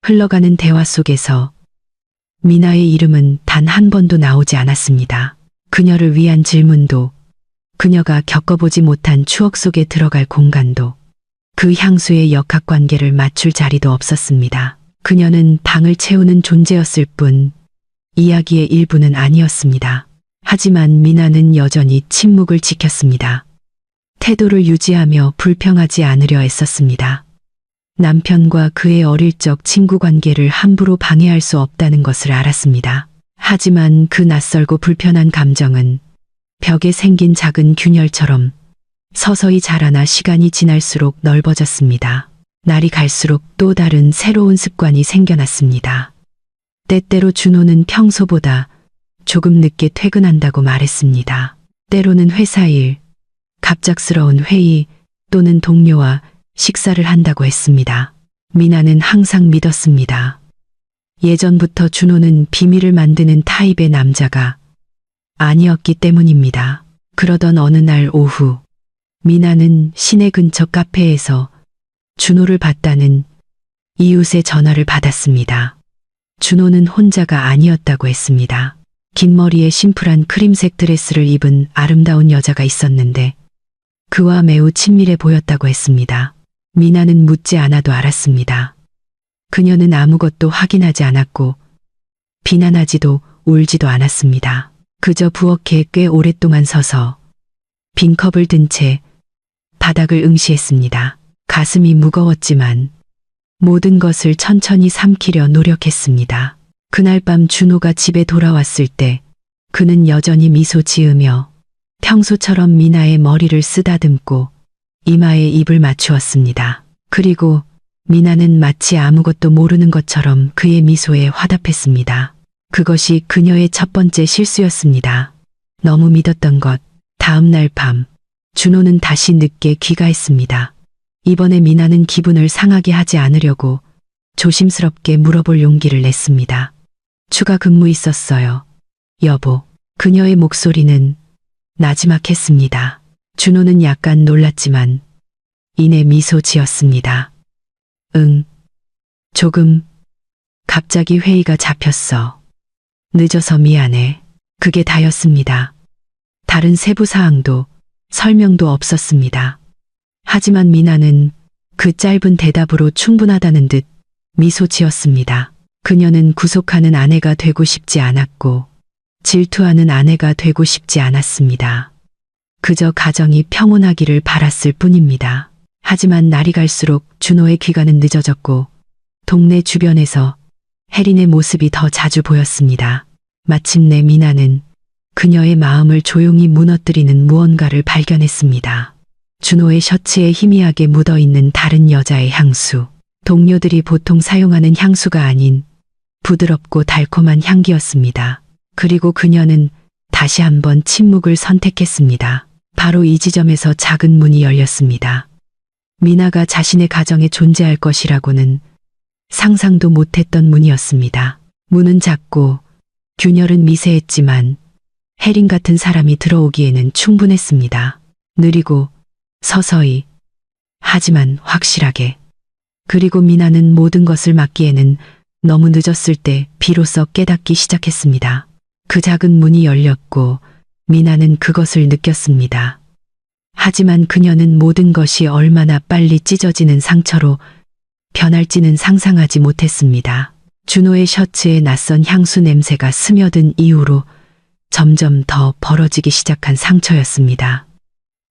흘러가는 대화 속에서 미나의 이름은 단 한 번도 나오지 않았습니다. 그녀를 위한 질문도, 그녀가 겪어보지 못한 추억 속에 들어갈 공간도, 그 향수의 역학관계를 맞출 자리도 없었습니다. 그녀는 방을 채우는 존재였을 뿐 이야기의 일부는 아니었습니다. 하지만 미나는 여전히 침묵을 지켰습니다. 태도를 유지하며 불평하지 않으려 애썼습니다. 남편과 그의 어릴 적 친구 관계를 함부로 방해할 수 없다는 것을 알았습니다. 하지만 그 낯설고 불편한 감정은 벽에 생긴 작은 균열처럼 서서히 자라나 시간이 지날수록 넓어졌습니다. 날이 갈수록 또 다른 새로운 습관이 생겨났습니다. 때때로 준호는 평소보다 조금 늦게 퇴근한다고 말했습니다. 때로는 회사 일, 갑작스러운 회의 또는 동료와 식사를 한다고 했습니다. 미나는 항상 믿었습니다. 예전부터 준호는 비밀을 만드는 타입의 남자가 아니었기 때문입니다. 그러던 어느 날 오후, 미나는 시내 근처 카페에서 준호를 봤다는 이웃의 전화를 받았습니다. 준호는 혼자가 아니었다고 했습니다. 긴 머리에 심플한 크림색 드레스를 입은 아름다운 여자가 있었는데 그와 매우 친밀해 보였다고 했습니다. 미나는 묻지 않아도 알았습니다. 그녀는 아무것도 확인하지 않았고 비난하지도 울지도 않았습니다. 그저 부엌에 꽤 오랫동안 서서 빈 컵을 든 채 바닥을 응시했습니다. 가슴이 무거웠지만 모든 것을 천천히 삼키려 노력했습니다. 그날 밤 준호가 집에 돌아왔을 때 그는 여전히 미소 지으며 평소처럼 미나의 머리를 쓰다듬고 이마에 입을 맞추었습니다. 그리고 미나는 마치 아무것도 모르는 것처럼 그의 미소에 화답했습니다. 그것이 그녀의 첫 번째 실수였습니다. 너무 믿었던 것. 다음 날 밤, 준호는 다시 늦게 귀가했습니다. 이번에 미나는 기분을 상하게 하지 않으려고 조심스럽게 물어볼 용기를 냈습니다. 추가 근무 있었어요. 여보. 그녀의 목소리는 나지막했습니다. 준호는 약간 놀랐지만 이내 미소 지었습니다. 응. 조금. 갑자기 회의가 잡혔어. 늦어서 미안해. 그게 다였습니다. 다른 세부 사항도 설명도 없었습니다. 하지만 미나는 그 짧은 대답으로 충분하다는 듯 미소 지었습니다. 그녀는 구속하는 아내가 되고 싶지 않았고 질투하는 아내가 되고 싶지 않았습니다. 그저 가정이 평온하기를 바랐을 뿐입니다. 하지만 날이 갈수록 준호의 귀가는 늦어졌고 동네 주변에서 혜린의 모습이 더 자주 보였습니다. 마침내 미나는 그녀의 마음을 조용히 무너뜨리는 무언가를 발견했습니다. 준호의 셔츠에 희미하게 묻어있는 다른 여자의 향수. 동료들이 보통 사용하는 향수가 아닌 부드럽고 달콤한 향기였습니다. 그리고 그녀는 다시 한번 침묵을 선택했습니다. 바로 이 지점에서 작은 문이 열렸습니다. 미나가 자신의 가정에 존재할 것이라고는 상상도 못했던 문이었습니다. 문은 작고 균열은 미세했지만 혜린 같은 사람이 들어오기에는 충분했습니다. 느리고 서서히, 하지만 확실하게. 그리고 미나는 모든 것을 막기에는 너무 늦었을 때 비로소 깨닫기 시작했습니다. 그 작은 문이 열렸고 미나는 그것을 느꼈습니다. 하지만 그녀는 모든 것이 얼마나 빨리 찢어지는 상처로 변할지는 상상하지 못했습니다. 준호의 셔츠에 낯선 향수 냄새가 스며든 이후로 점점 더 벌어지기 시작한 상처였습니다.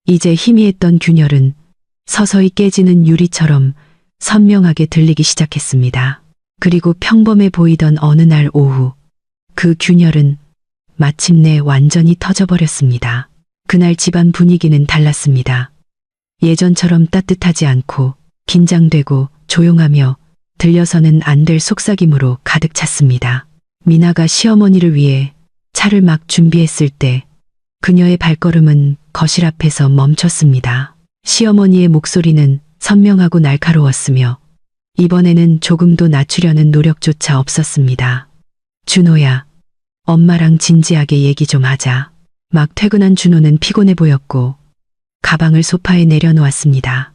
이제 희미했던 균열은 서서히 깨지는 유리처럼 선명하게 들리기 시작했습니다. 그리고 평범해 보이던 어느 날 오후, 그 균열은 마침내 완전히 터져버렸습니다. 그날 집안 분위기는 달랐습니다. 예전처럼 따뜻하지 않고 긴장되고 조용하며 들려서는 안 될 속삭임으로 가득 찼습니다. 미나가 시어머니를 위해 차를 막 준비했을 때 그녀의 발걸음은 거실 앞에서 멈췄습니다. 시어머니의 목소리는 선명하고 날카로웠으며 이번에는 조금도 낮추려는 노력조차 없었습니다. 준호야, 엄마랑 진지하게 얘기 좀 하자. 막 퇴근한 준호는 피곤해 보였고 가방을 소파에 내려놓았습니다.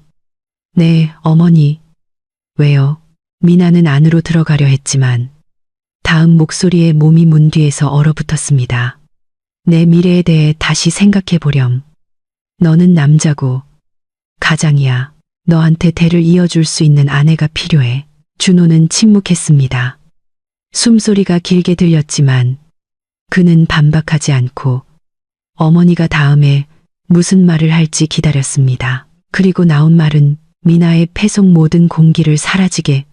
네, 어머니. 왜요? 미나는 안으로 들어가려 했지만 다음 목소리에 몸이 문 뒤에서 얼어붙었습니다. 내 미래에 대해 다시 생각해 보렴. 너는 남자고 가장이야. 너한테 대를 이어줄 수 있는 아내가 필요해. 준호는 침묵했습니다. 숨소리가 길게 들렸지만 그는 반박하지 않고 어머니가 다음에 무슨 말을 할지 기다렸습니다. 그리고 나온 말은 미나의 폐속 모든 공기를 사라지게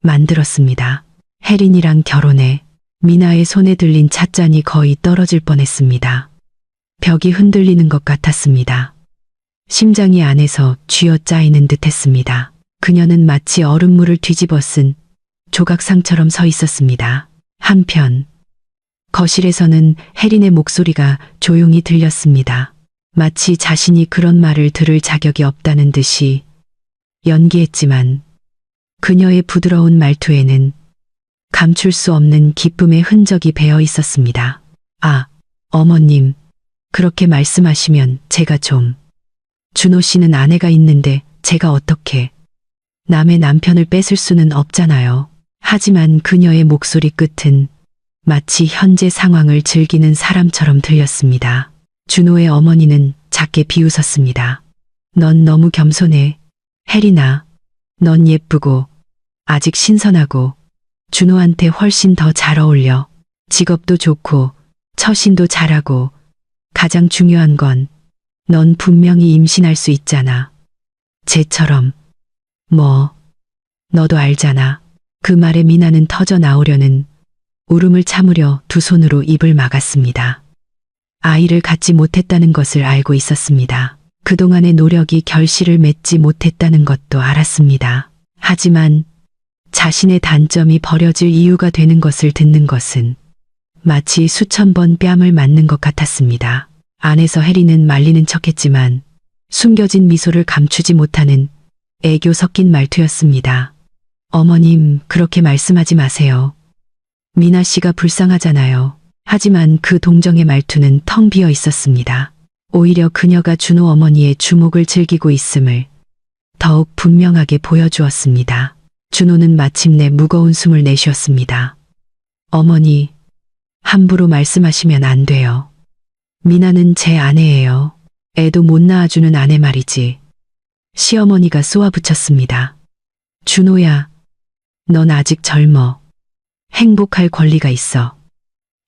만들었습니다. 혜린이랑 결혼해. 미나의 손에 들린 찻잔이 거의 떨어질 뻔했습니다. 벽이 흔들리는 것 같았습니다. 심장이 안에서 쥐어짜이는 듯했습니다. 그녀는 마치 얼음물을 뒤집어 쓴 조각상처럼 서 있었습니다. 한편 거실에서는 혜린의 목소리가 조용히 들렸습니다. 마치 자신이 그런 말을 들을 자격이 없다는 듯이 연기했지만 그녀의 부드러운 말투에는 감출 수 없는 기쁨의 흔적이 배어 있었습니다. 아, 어머님, 그렇게 말씀하시면 제가 좀... 준호 씨는 아내가 있는데 제가 어떻게 남의 남편을 뺏을 수는 없잖아요. 하지만 그녀의 목소리 끝은 마치 현재 상황을 즐기는 사람처럼 들렸습니다. 준호의 어머니는 작게 비웃었습니다. 넌 너무 겸손해. 혜린아, 넌 예쁘고 아직 신선하고 준호한테 훨씬 더 잘 어울려. 직업도 좋고 처신도 잘하고 가장 중요한 건 넌 분명히 임신할 수 있잖아. 쟤처럼. 뭐, 너도 알잖아. 그 말에 미나는 터져 나오려는 울음을 참으려 두 손으로 입을 막았습니다. 아이를 갖지 못했다는 것을 알고 있었습니다. 그동안의 노력이 결실을 맺지 못했다는 것도 알았습니다. 하지만 자신의 단점이 버려질 이유가 되는 것을 듣는 것은 마치 수천 번 뺨을 맞는 것 같았습니다. 안에서 혜리는 말리는 척했지만 숨겨진 미소를 감추지 못하는 애교 섞인 말투였습니다. 어머님, 그렇게 말씀하지 마세요. 미나 씨가 불쌍하잖아요. 하지만 그 동정의 말투는 텅 비어 있었습니다. 오히려 그녀가 준호 어머니의 주목을 즐기고 있음을 더욱 분명하게 보여주었습니다. 준호는 마침내 무거운 숨을 내쉬었습니다. 어머니, 함부로 말씀하시면 안 돼요. 미나는 제 아내예요. 애도 못 낳아주는 아내 말이지. 시어머니가 쏘아붙였습니다. 준호야, 넌 아직 젊어. 행복할 권리가 있어.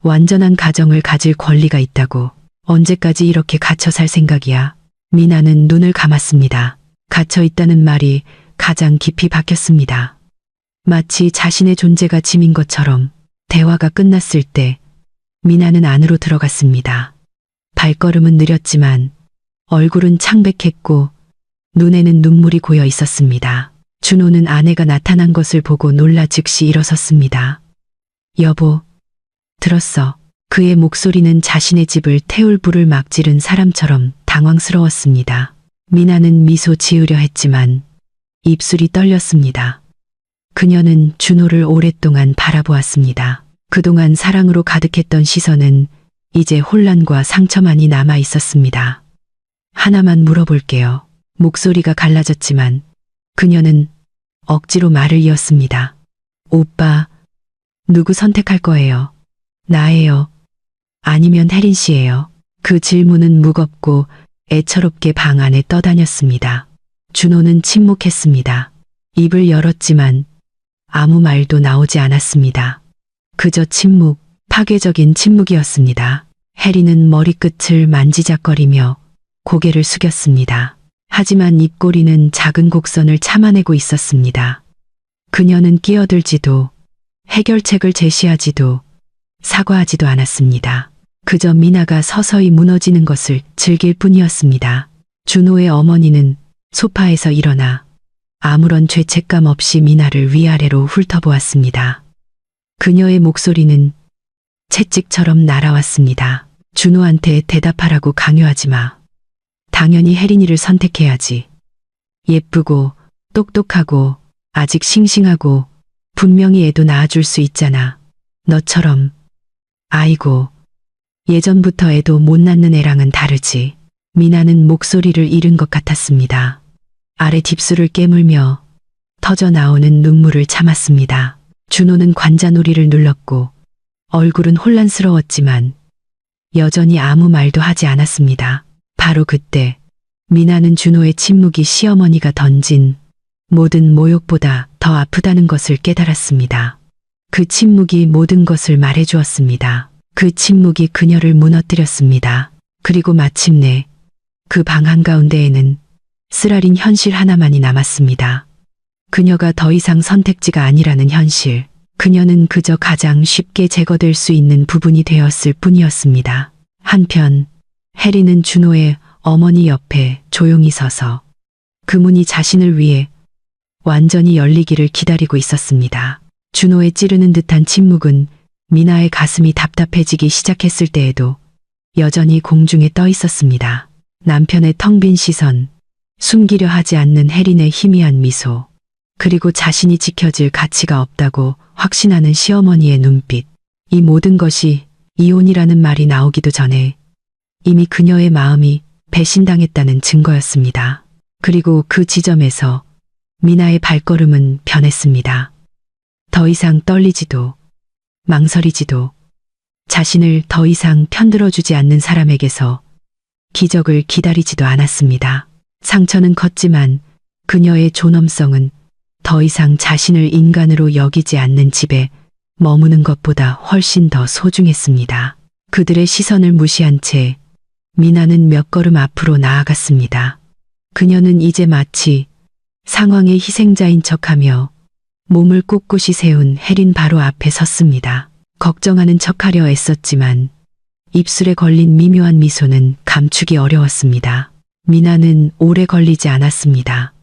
완전한 가정을 가질 권리가 있다고. 언제까지 이렇게 갇혀 살 생각이야? 미나는 눈을 감았습니다. 갇혀 있다는 말이 가장 깊이 박혔습니다. 마치 자신의 존재가 짐인 것처럼. 대화가 끝났을 때 미나는 안으로 들어갔습니다. 발걸음은 느렸지만 얼굴은 창백했고 눈에는 눈물이 고여 있었습니다. 준호는 아내가 나타난 것을 보고 놀라 즉시 일어섰습니다. 여보, 들었어. 그의 목소리는 자신의 집을 태울 불을 막 지른 사람처럼 당황스러웠습니다. 미나는 미소 지으려 했지만 입술이 떨렸습니다. 그녀는 준호를 오랫동안 바라보았습니다. 그동안 사랑으로 가득했던 시선은 이제 혼란과 상처만이 남아 있었습니다. 하나만 물어볼게요. 목소리가 갈라졌지만 그녀는 억지로 말을 이었습니다. 오빠, 누구 선택할 거예요? 나예요? 아니면 혜린 씨예요? 그 질문은 무겁고 애처롭게 방 안에 떠다녔습니다. 준호는 침묵했습니다. 입을 열었지만 아무 말도 나오지 않았습니다. 그저 침묵, 파괴적인 침묵이었습니다. 해리는 머리끝을 만지작거리며 고개를 숙였습니다. 하지만 입꼬리는 작은 곡선을 참아내고 있었습니다. 그녀는 끼어들지도 해결책을 제시하지도 사과하지도 않았습니다. 그저 미나가 서서히 무너지는 것을 즐길 뿐이었습니다. 준호의 어머니는 소파에서 일어나 아무런 죄책감 없이 미나를 위아래로 훑어보았습니다. 그녀의 목소리는 채찍처럼 날아왔습니다. 준호한테 대답하라고 강요하지 마. 당연히 혜린이를 선택해야지. 예쁘고 똑똑하고 아직 싱싱하고 분명히 애도 낳아줄 수 있잖아. 너처럼. 아이고, 예전부터 애도 못 낳는 애랑은 다르지. 미나는 목소리를 잃은 것 같았습니다. 아래 딥술을 깨물며 터져 나오는 눈물을 참았습니다. 준호는 관자놀이를 눌렀고 얼굴은 혼란스러웠지만 여전히 아무 말도 하지 않았습니다. 바로 그때 미나는 준호의 침묵이 시어머니가 던진 모든 모욕보다 더 아프다는 것을 깨달았습니다. 그 침묵이 모든 것을 말해주었습니다. 그 침묵이 그녀를 무너뜨렸습니다. 그리고 마침내 그 방 한가운데에는 쓰라린 현실 하나만이 남았습니다. 그녀가 더 이상 선택지가 아니라는 현실. 그녀는 그저 가장 쉽게 제거될 수 있는 부분이 되었을 뿐이었습니다. 한편 해리는 준호의 어머니 옆에 조용히 서서 그 문이 자신을 위해 완전히 열리기를 기다리고 있었습니다. 준호의 찌르는 듯한 침묵은 미나의 가슴이 답답해지기 시작했을 때에도 여전히 공중에 떠 있었습니다. 남편의 텅 빈 시선, 숨기려 하지 않는 혜린의 희미한 미소, 그리고 자신이 지켜질 가치가 없다고 확신하는 시어머니의 눈빛. 이 모든 것이 이혼이라는 말이 나오기도 전에 이미 그녀의 마음이 배신당했다는 증거였습니다. 그리고 그 지점에서 미나의 발걸음은 변했습니다. 더 이상 떨리지도 망설이지도 자신을 더 이상 편들어주지 않는 사람에게서 기적을 기다리지도 않았습니다. 상처는 컸지만 그녀의 존엄성은 더 이상 자신을 인간으로 여기지 않는 집에 머무는 것보다 훨씬 더 소중했습니다. 그들의 시선을 무시한 채 미나는 몇 걸음 앞으로 나아갔습니다. 그녀는 이제 마치 상황의 희생자인 척하며 몸을 꼿꼿이 세운 혜린 바로 앞에 섰습니다. 걱정하는 척하려 애썼지만 입술에 걸린 미묘한 미소는 감추기 어려웠습니다. 미나는 오래 걸리지 않았습니다.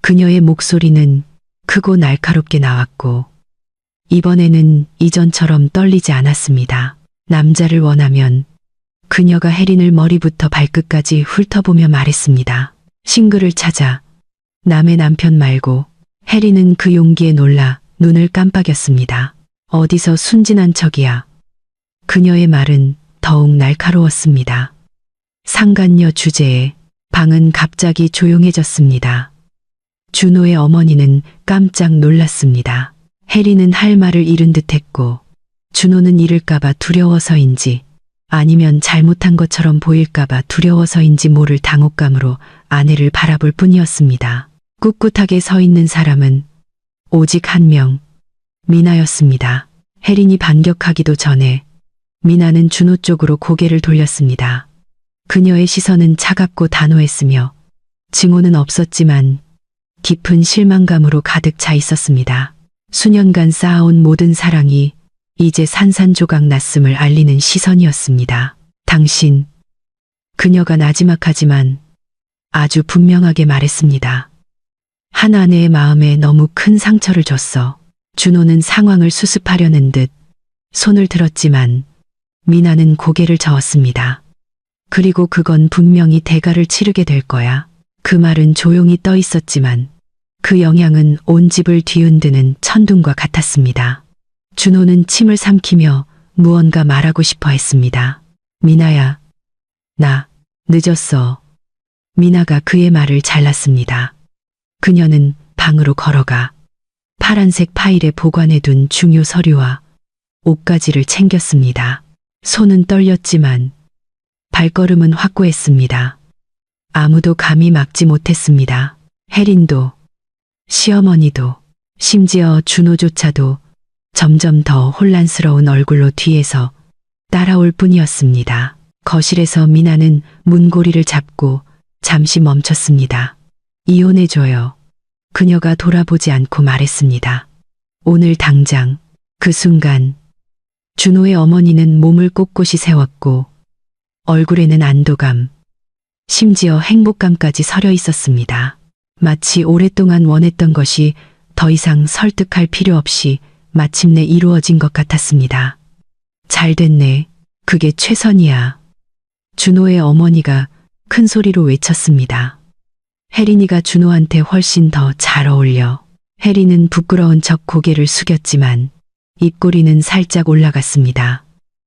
그녀의 목소리는 크고 날카롭게 나왔고 이번에는 이전처럼 떨리지 않았습니다. 남자를 원하면 그녀가 혜린을 머리부터 발끝까지 훑어보며 말했습니다. 싱글을 찾아. 남의 남편 말고. 혜린은 그 용기에 놀라 눈을 깜빡였습니다. 어디서 순진한 척이야. 그녀의 말은 더욱 날카로웠습니다. 상간녀 주제에 방은 갑자기 조용해졌습니다. 준호의 어머니는 깜짝 놀랐습니다. 혜린은 할 말을 잃은 듯했고 준호는 잃을까봐 두려워서인지 아니면 잘못한 것처럼 보일까봐 두려워서인지 모를 당혹감으로 아내를 바라볼 뿐이었습니다. 꿋꿋하게 서 있는 사람은 오직 한 명, 미나였습니다. 혜린이 반격하기도 전에 미나는 준호 쪽으로 고개를 돌렸습니다. 그녀의 시선은 차갑고 단호했으며 증오는 없었지만 깊은 실망감으로 가득 차 있었습니다. 수년간 쌓아온 모든 사랑이 이제 산산조각 났음을 알리는 시선이었습니다. 당신, 그녀가 나지막하지만 아주 분명하게 말했습니다. 한 아내의 마음에 너무 큰 상처를 줬어. 준호는 상황을 수습하려는 듯 손을 들었지만 미나는 고개를 저었습니다. 그리고 그건 분명히 대가를 치르게 될 거야. 그 말은 조용히 떠 있었지만 그 영향은 온 집을 뒤흔드는 천둥과 같았습니다. 준호는 침을 삼키며 무언가 말하고 싶어 했습니다. 미나야, 나 늦었어. 미나가 그의 말을 잘랐습니다. 그녀는 방으로 걸어가 파란색 파일에 보관해둔 중요 서류와 옷가지를 챙겼습니다. 손은 떨렸지만 발걸음은 확고했습니다. 아무도 감히 막지 못했습니다. 혜린도 시어머니도, 심지어 준호조차도 점점 더 혼란스러운 얼굴로 뒤에서 따라올 뿐이었습니다. 거실에서 미나는 문고리를 잡고 잠시 멈췄습니다. 이혼해줘요. 그녀가 돌아보지 않고 말했습니다. 오늘 당장. 그 순간 준호의 어머니는 몸을 꼿꼿이 세웠고 얼굴에는 안도감, 심지어 행복감까지 서려 있었습니다. 마치 오랫동안 원했던 것이 더 이상 설득할 필요 없이 마침내 이루어진 것 같았습니다. 잘 됐네. 그게 최선이야. 준호의 어머니가 큰 소리로 외쳤습니다. 혜린이가 준호한테 훨씬 더 잘 어울려. 혜린은 부끄러운 척 고개를 숙였지만 입꼬리는 살짝 올라갔습니다.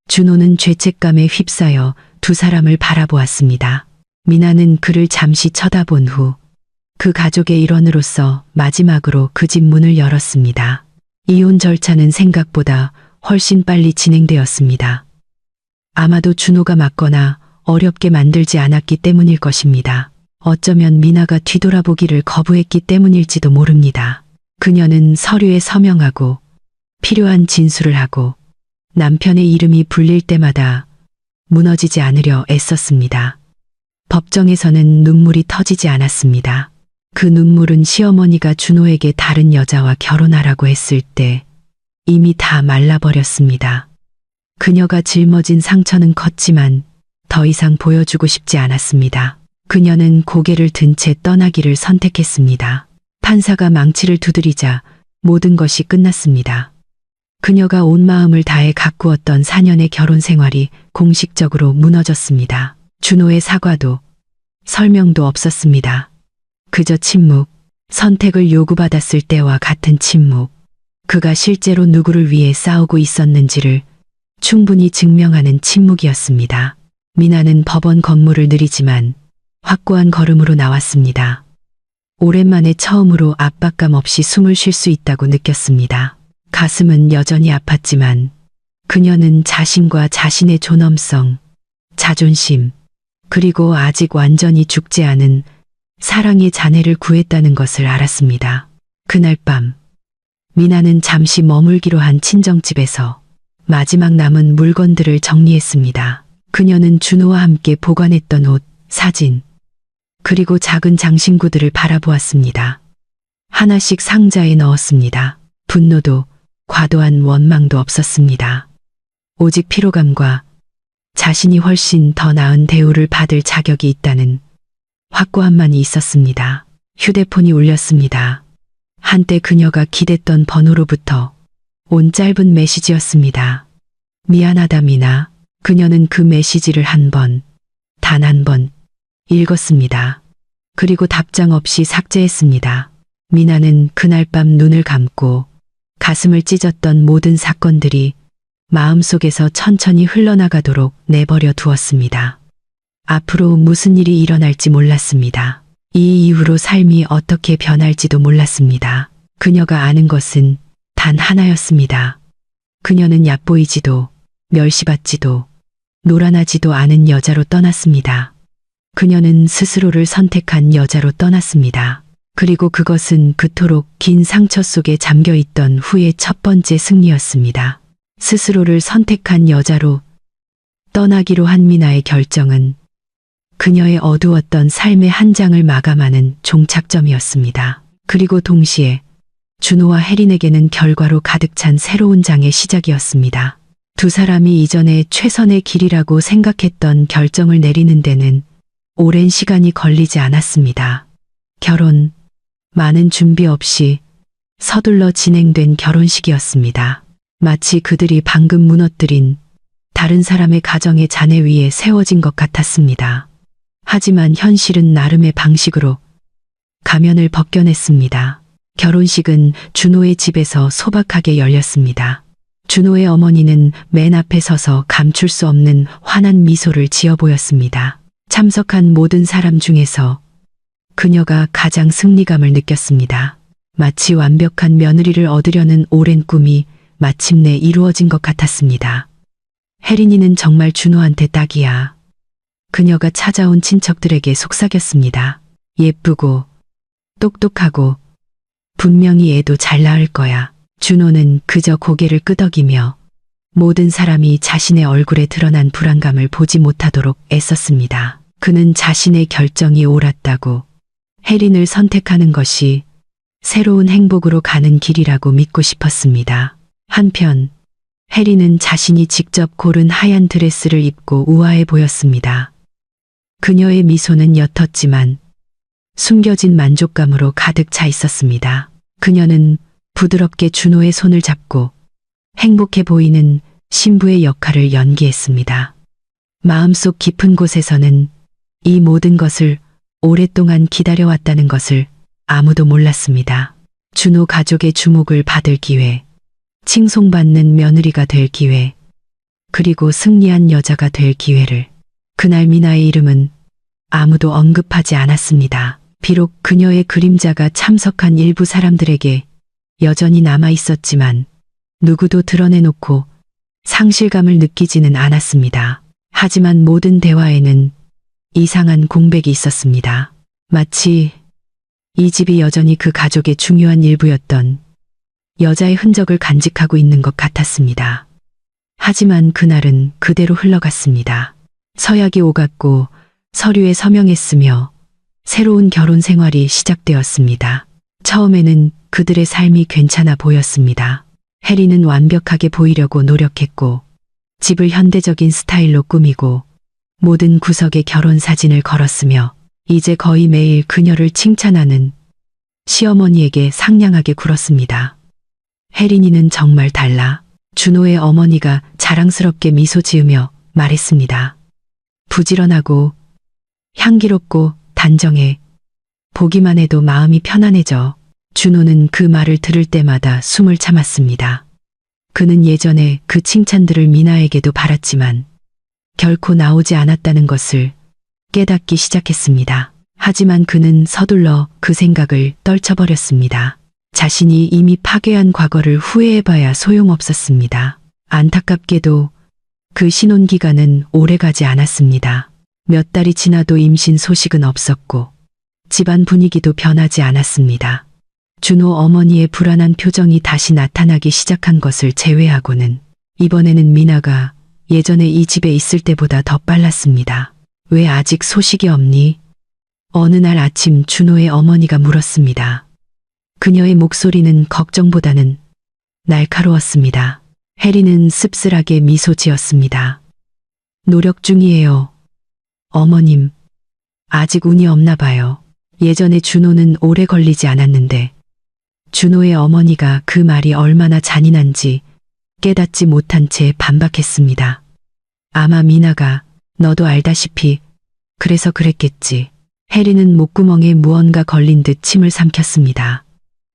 준호는 죄책감에 휩싸여 두 사람을 바라보았습니다. 미나는 그를 잠시 쳐다본 후 그 가족의 일원으로서 마지막으로 그 집 문을 열었습니다. 이혼 절차는 생각보다 훨씬 빨리 진행되었습니다. 아마도 준호가 맞거나 어렵게 만들지 않았기 때문일 것입니다. 어쩌면 미나가 뒤돌아보기를 거부했기 때문일지도 모릅니다. 그녀는 서류에 서명하고 필요한 진술을 하고 남편의 이름이 불릴 때마다 무너지지 않으려 애썼습니다. 법정에서는 눈물이 터지지 않았습니다. 그 눈물은 시어머니가 준호에게 다른 여자와 결혼하라고 했을 때 이미 다 말라버렸습니다. 그녀가 짊어진 상처는 컸지만 더 이상 보여주고 싶지 않았습니다. 그녀는 고개를 든 채 떠나기를 선택했습니다. 판사가 망치를 두드리자 모든 것이 끝났습니다. 그녀가 온 마음을 다해 가꾸었던 4년의 결혼 생활이 공식적으로 무너졌습니다. 준호의 사과도 설명도 없었습니다. 그저 침묵, 선택을 요구받았을 때와 같은 침묵. 그가 실제로 누구를 위해 싸우고 있었는지를 충분히 증명하는 침묵이었습니다. 미나는 법원 건물을 느리지만 확고한 걸음으로 나왔습니다. 오랜만에 처음으로 압박감 없이 숨을 쉴 수 있다고 느꼈습니다. 가슴은 여전히 아팠지만 그녀는 자신과 자신의 존엄성, 자존심, 그리고 아직 완전히 죽지 않은 사랑의 잔해를 구했다는 것을 알았습니다. 그날 밤 미나는 잠시 머물기로 한 친정집에서 마지막 남은 물건들을 정리했습니다. 그녀는 준호와 함께 보관했던 옷, 사진, 그리고 작은 장신구들을 바라보았습니다. 하나씩 상자에 넣었습니다. 분노도 과도한 원망도 없었습니다. 오직 피로감과 자신이 훨씬 더 나은 대우를 받을 자격이 있다는 확고함만이 있었습니다. 휴대폰이 울렸습니다. 한때 그녀가 기댔던 번호로부터 온 짧은 메시지였습니다. 미안하다 미나. 그녀는 그 메시지를 한 번, 단 한 번 읽었습니다. 그리고 답장 없이 삭제했습니다. 미나는 그날 밤 눈을 감고 가슴을 찢었던 모든 사건들이 마음속에서 천천히 흘러나가도록 내버려 두었습니다. 앞으로 무슨 일이 일어날지 몰랐습니다. 이 이후로 삶이 어떻게 변할지도 몰랐습니다. 그녀가 아는 것은 단 하나였습니다. 그녀는 얕보이지도 멸시받지도 노란하지도 않은 여자로 떠났습니다. 그녀는 스스로를 선택한 여자로 떠났습니다. 그리고 그것은 그토록 긴 상처 속에 잠겨있던 후의 첫 번째 승리였습니다. 스스로를 선택한 여자로 떠나기로 한 미나의 결정은 그녀의 어두웠던 삶의 한 장을 마감하는 종착점이었습니다. 그리고 동시에 준호와 혜린에게는 결과로 가득 찬 새로운 장의 시작이었습니다. 두 사람이 이전에 최선의 길이라고 생각했던 결정을 내리는 데는 오랜 시간이 걸리지 않았습니다. 결혼, 많은 준비 없이 서둘러 진행된 결혼식이었습니다. 마치 그들이 방금 무너뜨린 다른 사람의 가정의 잔해 위에 세워진 것 같았습니다. 하지만 현실은 나름의 방식으로 가면을 벗겨냈습니다. 결혼식은 준호의 집에서 소박하게 열렸습니다. 준호의 어머니는 맨 앞에 서서 감출 수 없는 환한 미소를 지어 보였습니다. 참석한 모든 사람 중에서 그녀가 가장 승리감을 느꼈습니다. 마치 완벽한 며느리를 얻으려는 오랜 꿈이 마침내 이루어진 것 같았습니다. 혜린이는 정말 준호한테 딱이야. 그녀가 찾아온 친척들에게 속삭였습니다. 예쁘고 똑똑하고 분명히 애도 잘 낳을 거야. 준호는 그저 고개를 끄덕이며 모든 사람이 자신의 얼굴에 드러난 불안감을 보지 못하도록 애썼습니다. 그는 자신의 결정이 옳았다고, 혜린을 선택하는 것이 새로운 행복으로 가는 길이라고 믿고 싶었습니다. 한편 혜린은 자신이 직접 고른 하얀 드레스를 입고 우아해 보였습니다. 그녀의 미소는 옅었지만 숨겨진 만족감으로 가득 차 있었습니다. 그녀는 부드럽게 준호의 손을 잡고 행복해 보이는 신부의 역할을 연기했습니다. 마음속 깊은 곳에서는 이 모든 것을 오랫동안 기다려왔다는 것을 아무도 몰랐습니다. 준호 가족의 주목을 받을 기회, 칭송받는 며느리가 될 기회, 그리고 승리한 여자가 될 기회를. 그날 미나의 이름은 아무도 언급하지 않았습니다. 비록 그녀의 그림자가 참석한 일부 사람들에게 여전히 남아 있었지만 누구도 드러내놓고 상실감을 느끼지는 않았습니다. 하지만 모든 대화에는 이상한 공백이 있었습니다. 마치 이 집이 여전히 그 가족의 중요한 일부였던 여자의 흔적을 간직하고 있는 것 같았습니다. 하지만 그날은 그대로 흘러갔습니다. 서약이 오갔고 서류에 서명했으며 새로운 결혼 생활이 시작되었습니다. 처음에는 그들의 삶이 괜찮아 보였습니다. 혜린은 완벽하게 보이려고 노력했고 집을 현대적인 스타일로 꾸미고 모든 구석에 결혼 사진을 걸었으며 이제 거의 매일 그녀를 칭찬하는 시어머니에게 상냥하게 굴었습니다. 혜린이는 정말 달라. 준호의 어머니가 자랑스럽게 미소 지으며 말했습니다. 부지런하고 향기롭고 단정해. 보기만 해도 마음이 편안해져. 준호는 그 말을 들을 때마다 숨을 참았습니다. 그는 예전에 그 칭찬들을 미나에게도 바랐지만 결코 나오지 않았다는 것을 깨닫기 시작했습니다. 하지만 그는 서둘러 그 생각을 떨쳐버렸습니다. 자신이 이미 파괴한 과거를 후회해봐야 소용없었습니다. 안타깝게도 그 신혼기간은 오래가지 않았습니다. 몇 달이 지나도 임신 소식은 없었고 집안 분위기도 변하지 않았습니다. 준호 어머니의 불안한 표정이 다시 나타나기 시작한 것을 제외하고는 이번에는 미나가 예전에 이 집에 있을 때보다 더 빨랐습니다. 왜 아직 소식이 없니? 어느 날 아침 준호의 어머니가 물었습니다. 그녀의 목소리는 걱정보다는 날카로웠습니다. 혜린은 씁쓸하게 미소 지었습니다. 노력 중이에요. 어머님, 아직 운이 없나 봐요. 예전에 준호는 오래 걸리지 않았는데 준호의 어머니가 그 말이 얼마나 잔인한지 깨닫지 못한 채 반박했습니다. 아마 미나가 너도 알다시피 그래서 그랬겠지. 혜린은 목구멍에 무언가 걸린 듯 침을 삼켰습니다.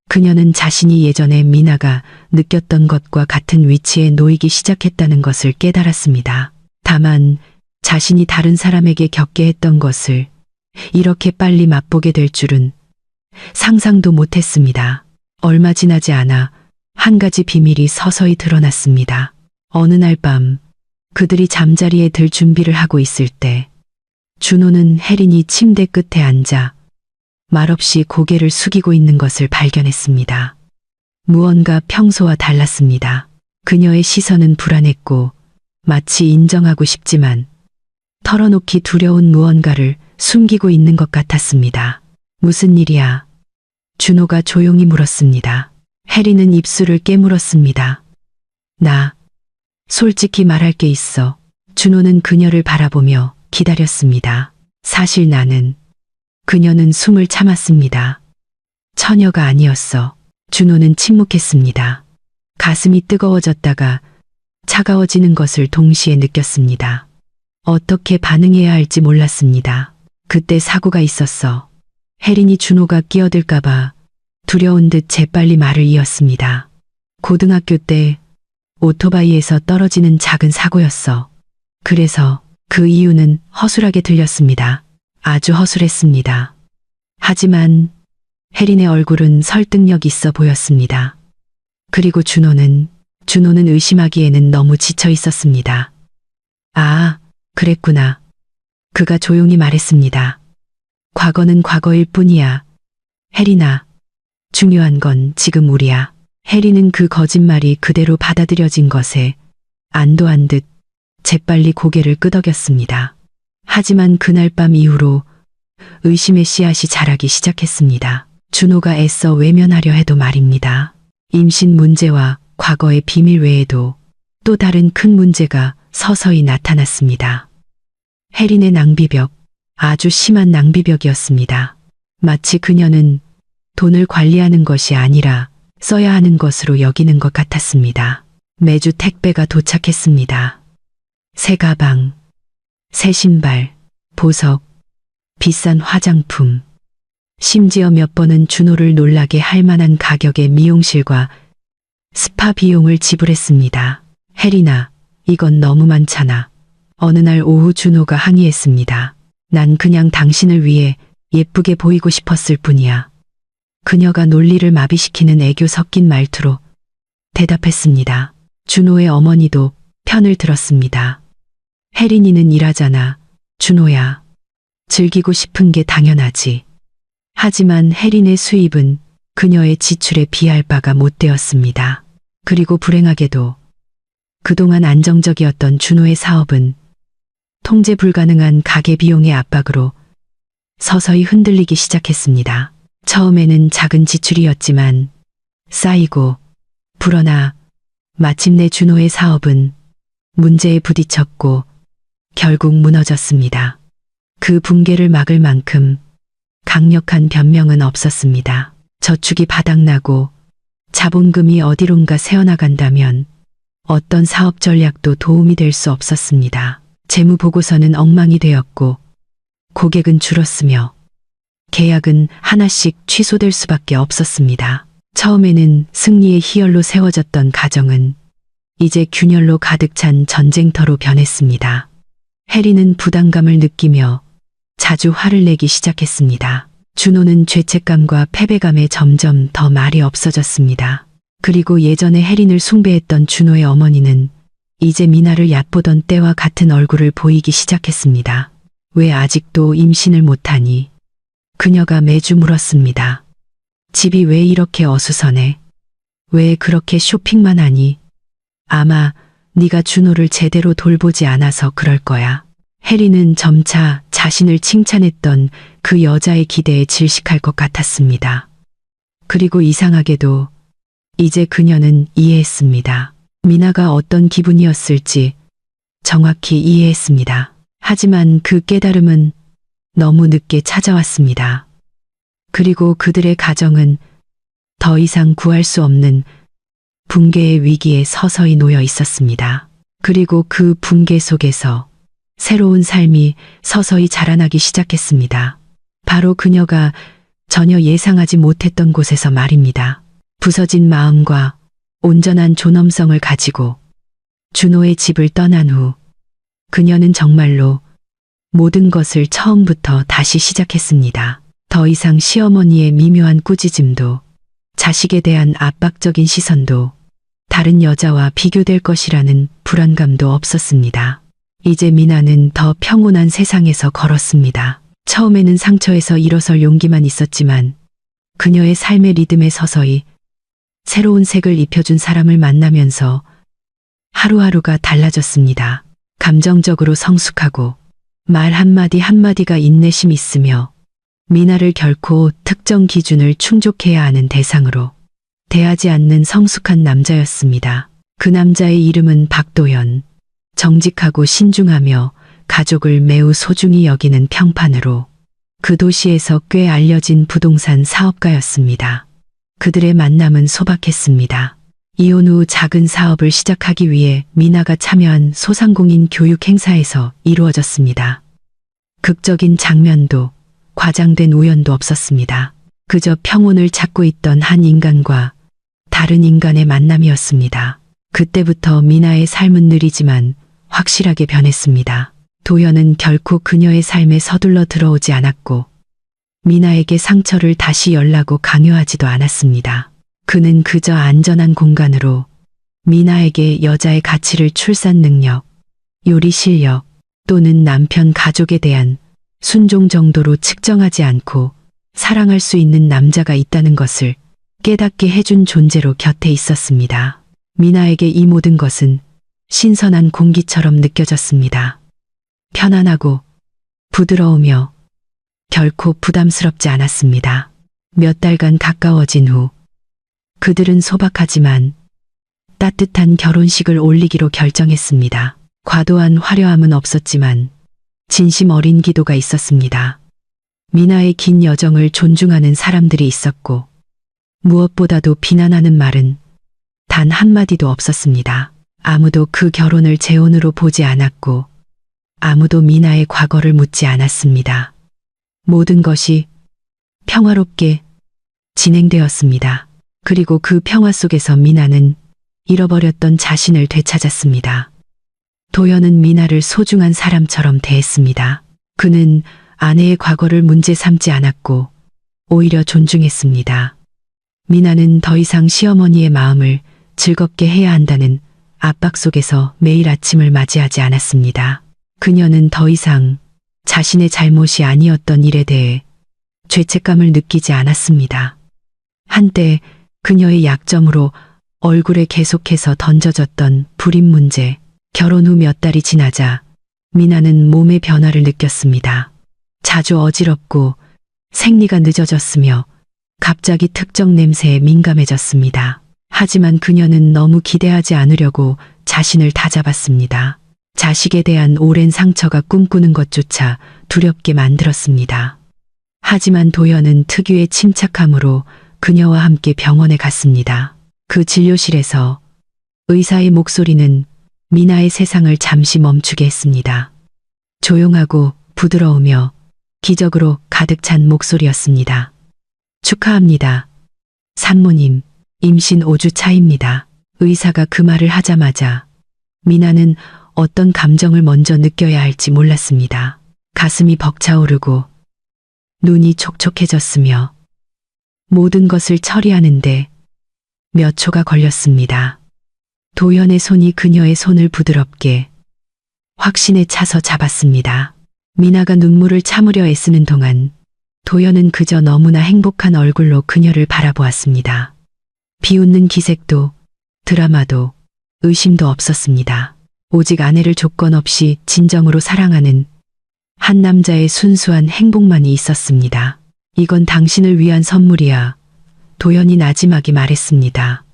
그녀는 자신이 예전에 미나가 느꼈던 것과 같은 위치에 놓이기 시작했다는 것을 깨달았습니다. 다만 자신이 다른 사람에게 겪게 했던 것을 이렇게 빨리 맛보게 될 줄은 상상도 못했습니다. 얼마 지나지 않아 한 가지 비밀이 서서히 드러났습니다. 어느 날 밤 그들이 잠자리에 들 준비를 하고 있을 때 준호는 혜린이 침대 끝에 앉아 말없이 고개를 숙이고 있는 것을 발견했습니다. 무언가 평소와 달랐습니다. 그녀의 시선은 불안했고 마치 인정하고 싶지만 털어놓기 두려운 무언가를 숨기고 있는 것 같았습니다. 무슨 일이야? 준호가 조용히 물었습니다. 혜린은 입술을 깨물었습니다. 나 솔직히 말할 게 있어. 준호는 그녀를 바라보며 기다렸습니다. 사실 나는. 그녀는 숨을 참았습니다. 처녀가 아니었어. 준호는 침묵했습니다. 가슴이 뜨거워졌다가 차가워지는 것을 동시에 느꼈습니다. 어떻게 반응해야 할지 몰랐습니다. 그때 사고가 있었어. 혜린이 준호가 끼어들까봐 두려운 듯 재빨리 말을 이었습니다. 고등학교 때 오토바이에서 떨어지는 작은 사고였어. 그래서 그 이유는 허술하게 들렸습니다. 아주 허술했습니다. 하지만 혜린의 얼굴은 설득력 있어 보였습니다. 그리고 준호는 의심하기에는 너무 지쳐 있었습니다. 아, 그랬구나. 그가 조용히 말했습니다. 과거는 과거일 뿐이야. 혜린아, 중요한 건 지금 우리야. 혜리는 그 거짓말이 그대로 받아들여진 것에 안도한 듯 재빨리 고개를 끄덕였습니다. 하지만 그날 밤 이후로 의심의 씨앗이 자라기 시작했습니다. 준호가 애써 외면하려 해도 말입니다. 임신 문제와 과거의 비밀 외에도 또 다른 큰 문제가 서서히 나타났습니다. 혜린의 낭비벽, 아주 심한 낭비벽이었습니다. 마치 그녀는 돈을 관리하는 것이 아니라 써야 하는 것으로 여기는 것 같았습니다. 매주 택배가 도착했습니다. 새 가방, 새 신발, 보석, 비싼 화장품, 심지어 몇 번은 준호를 놀라게 할 만한 가격의 미용실과 스파 비용을 지불했습니다. 혜린아, 이건 너무 많잖아. 어느 날 오후 준호가 항의했습니다. 난 그냥 당신을 위해 예쁘게 보이고 싶었을 뿐이야. 그녀가 논리를 마비시키는 애교 섞인 말투로 대답했습니다. 준호의 어머니도 편을 들었습니다. 혜린이는 일하잖아. 준호야. 즐기고 싶은 게 당연하지. 하지만 혜린의 수입은 그녀의 지출에 비할 바가 못 되었습니다. 그리고 불행하게도 그동안 안정적이었던 준호의 사업은 통제 불가능한 가게 비용의 압박으로 서서히 흔들리기 시작했습니다. 처음에는 작은 지출이었지만 쌓이고 불어나 마침내 준호의 사업은 문제에 부딪혔고 결국 무너졌습니다. 그 붕괴를 막을 만큼 강력한 변명은 없었습니다. 저축이 바닥나고 자본금이 어디론가 새어나간다면 어떤 사업 전략도 도움이 될 수 없었습니다. 재무보고서는 엉망이 되었고 고객은 줄었으며 계약은 하나씩 취소될 수밖에 없었습니다. 처음에는 승리의 희열로 세워졌던 가정은 이제 균열로 가득 찬 전쟁터로 변했습니다. 혜리는 부담감을 느끼며 자주 화를 내기 시작했습니다. 준호는 죄책감과 패배감에 점점 더 말이 없어졌습니다. 그리고 예전에 혜린을 숭배했던 준호의 어머니는 이제 미나를 얕보던 때와 같은 얼굴을 보이기 시작했습니다. 왜 아직도 임신을 못하니? 그녀가 매주 물었습니다. 집이 왜 이렇게 어수선해? 왜 그렇게 쇼핑만 하니? 아마 네가 준호를 제대로 돌보지 않아서 그럴 거야. 혜리는 점차 자신을 칭찬했던 그 여자의 기대에 질식할 것 같았습니다. 그리고 이상하게도 이제 그녀는 이해했습니다. 미나가 어떤 기분이었을지 정확히 이해했습니다. 하지만 그 깨달음은 너무 늦게 찾아왔습니다. 그리고 그들의 가정은 더 이상 구할 수 없는 붕괴의 위기에 서서히 놓여 있었습니다. 그리고 그 붕괴 속에서 새로운 삶이 서서히 자라나기 시작했습니다. 바로 그녀가 전혀 예상하지 못했던 곳에서 말입니다. 부서진 마음과 온전한 존엄성을 가지고 준호의 집을 떠난 후 그녀는 정말로 모든 것을 처음부터 다시 시작했습니다. 더 이상 시어머니의 미묘한 꾸짖음도 자식에 대한 압박적인 시선도 다른 여자와 비교될 것이라는 불안감도 없었습니다. 이제 미나는 더 평온한 세상에서 걸었습니다. 처음에는 상처에서 일어설 용기만 있었지만 그녀의 삶의 리듬에 서서히 새로운 색을 입혀준 사람을 만나면서 하루하루가 달라졌습니다. 감정적으로 성숙하고 말 한마디 한마디가 인내심 있으며 미나를 결코 특정 기준을 충족해야 하는 대상으로 대하지 않는 성숙한 남자였습니다. 그 남자의 이름은 박도연. 정직하고 신중하며 가족을 매우 소중히 여기는 평판으로 그 도시에서 꽤 알려진 부동산 사업가였습니다. 그들의 만남은 소박했습니다. 이혼 후 작은 사업을 시작하기 위해 미나가 참여한 소상공인 교육 행사에서 이루어졌습니다. 극적인 장면도 과장된 우연도 없었습니다. 그저 평온을 찾고 있던 한 인간과 다른 인간의 만남이었습니다. 그때부터 미나의 삶은 느리지만 확실하게 변했습니다. 도연은 결코 그녀의 삶에 서둘러 들어오지 않았고 미나에게 상처를 다시 열라고 강요하지도 않았습니다. 그는 그저 안전한 공간으로 미나에게 여자의 가치를 출산 능력, 요리 실력 또는 남편 가족에 대한 순종 정도로 측정하지 않고 사랑할 수 있는 남자가 있다는 것을 깨닫게 해준 존재로 곁에 있었습니다. 미나에게 이 모든 것은 신선한 공기처럼 느껴졌습니다. 편안하고 부드러우며 결코 부담스럽지 않았습니다. 몇 달간 가까워진 후 그들은 소박하지만 따뜻한 결혼식을 올리기로 결정했습니다. 과도한 화려함은 없었지만 진심 어린 기도가 있었습니다. 미나의 긴 여정을 존중하는 사람들이 있었고 무엇보다도 비난하는 말은 단 한마디도 없었습니다. 아무도 그 결혼을 재혼으로 보지 않았고 아무도 미나의 과거를 묻지 않았습니다. 모든 것이 평화롭게 진행되었습니다. 그리고 그 평화 속에서 미나는 잃어버렸던 자신을 되찾았습니다. 도연은 미나를 소중한 사람처럼 대했습니다. 그는 아내의 과거를 문제 삼지 않았고 오히려 존중했습니다. 미나는 더 이상 시어머니의 마음을 즐겁게 해야 한다는 압박 속에서 매일 아침을 맞이하지 않았습니다. 그녀는 더 이상 자신의 잘못이 아니었던 일에 대해 죄책감을 느끼지 않았습니다. 한때 그녀의 약점으로 얼굴에 계속해서 던져졌던 불임 문제, 결혼 후 몇 달이 지나자 미나는 몸의 변화를 느꼈습니다. 자주 어지럽고 생리가 늦어졌으며 갑자기 특정 냄새에 민감해졌습니다. 하지만 그녀는 너무 기대하지 않으려고 자신을 다잡았습니다. 자식에 대한 오랜 상처가 꿈꾸는 것조차 두렵게 만들었습니다. 하지만 도연은 특유의 침착함으로 그녀와 함께 병원에 갔습니다. 그 진료실에서 의사의 목소리는 미나의 세상을 잠시 멈추게 했습니다. 조용하고 부드러우며 기적으로 가득 찬 목소리였습니다. 축하합니다. 산모님, 임신 5주 차입니다. 의사가 그 말을 하자마자 미나는 어떤 감정을 먼저 느껴야 할지 몰랐습니다. 가슴이 벅차오르고 눈이 촉촉해졌으며 모든 것을 처리하는데 몇 초가 걸렸습니다. 도연의 손이 그녀의 손을 부드럽게 확신에 차서 잡았습니다. 미나가 눈물을 참으려 애쓰는 동안 도연은 그저 너무나 행복한 얼굴로 그녀를 바라보았습니다. 비웃는 기색도 드라마도 의심도 없었습니다. 오직 아내를 조건 없이 진정으로 사랑하는 한 남자의 순수한 행복만이 있었습니다. 이건 당신을 위한 선물이야. 도연이 나지막이 말했습니다.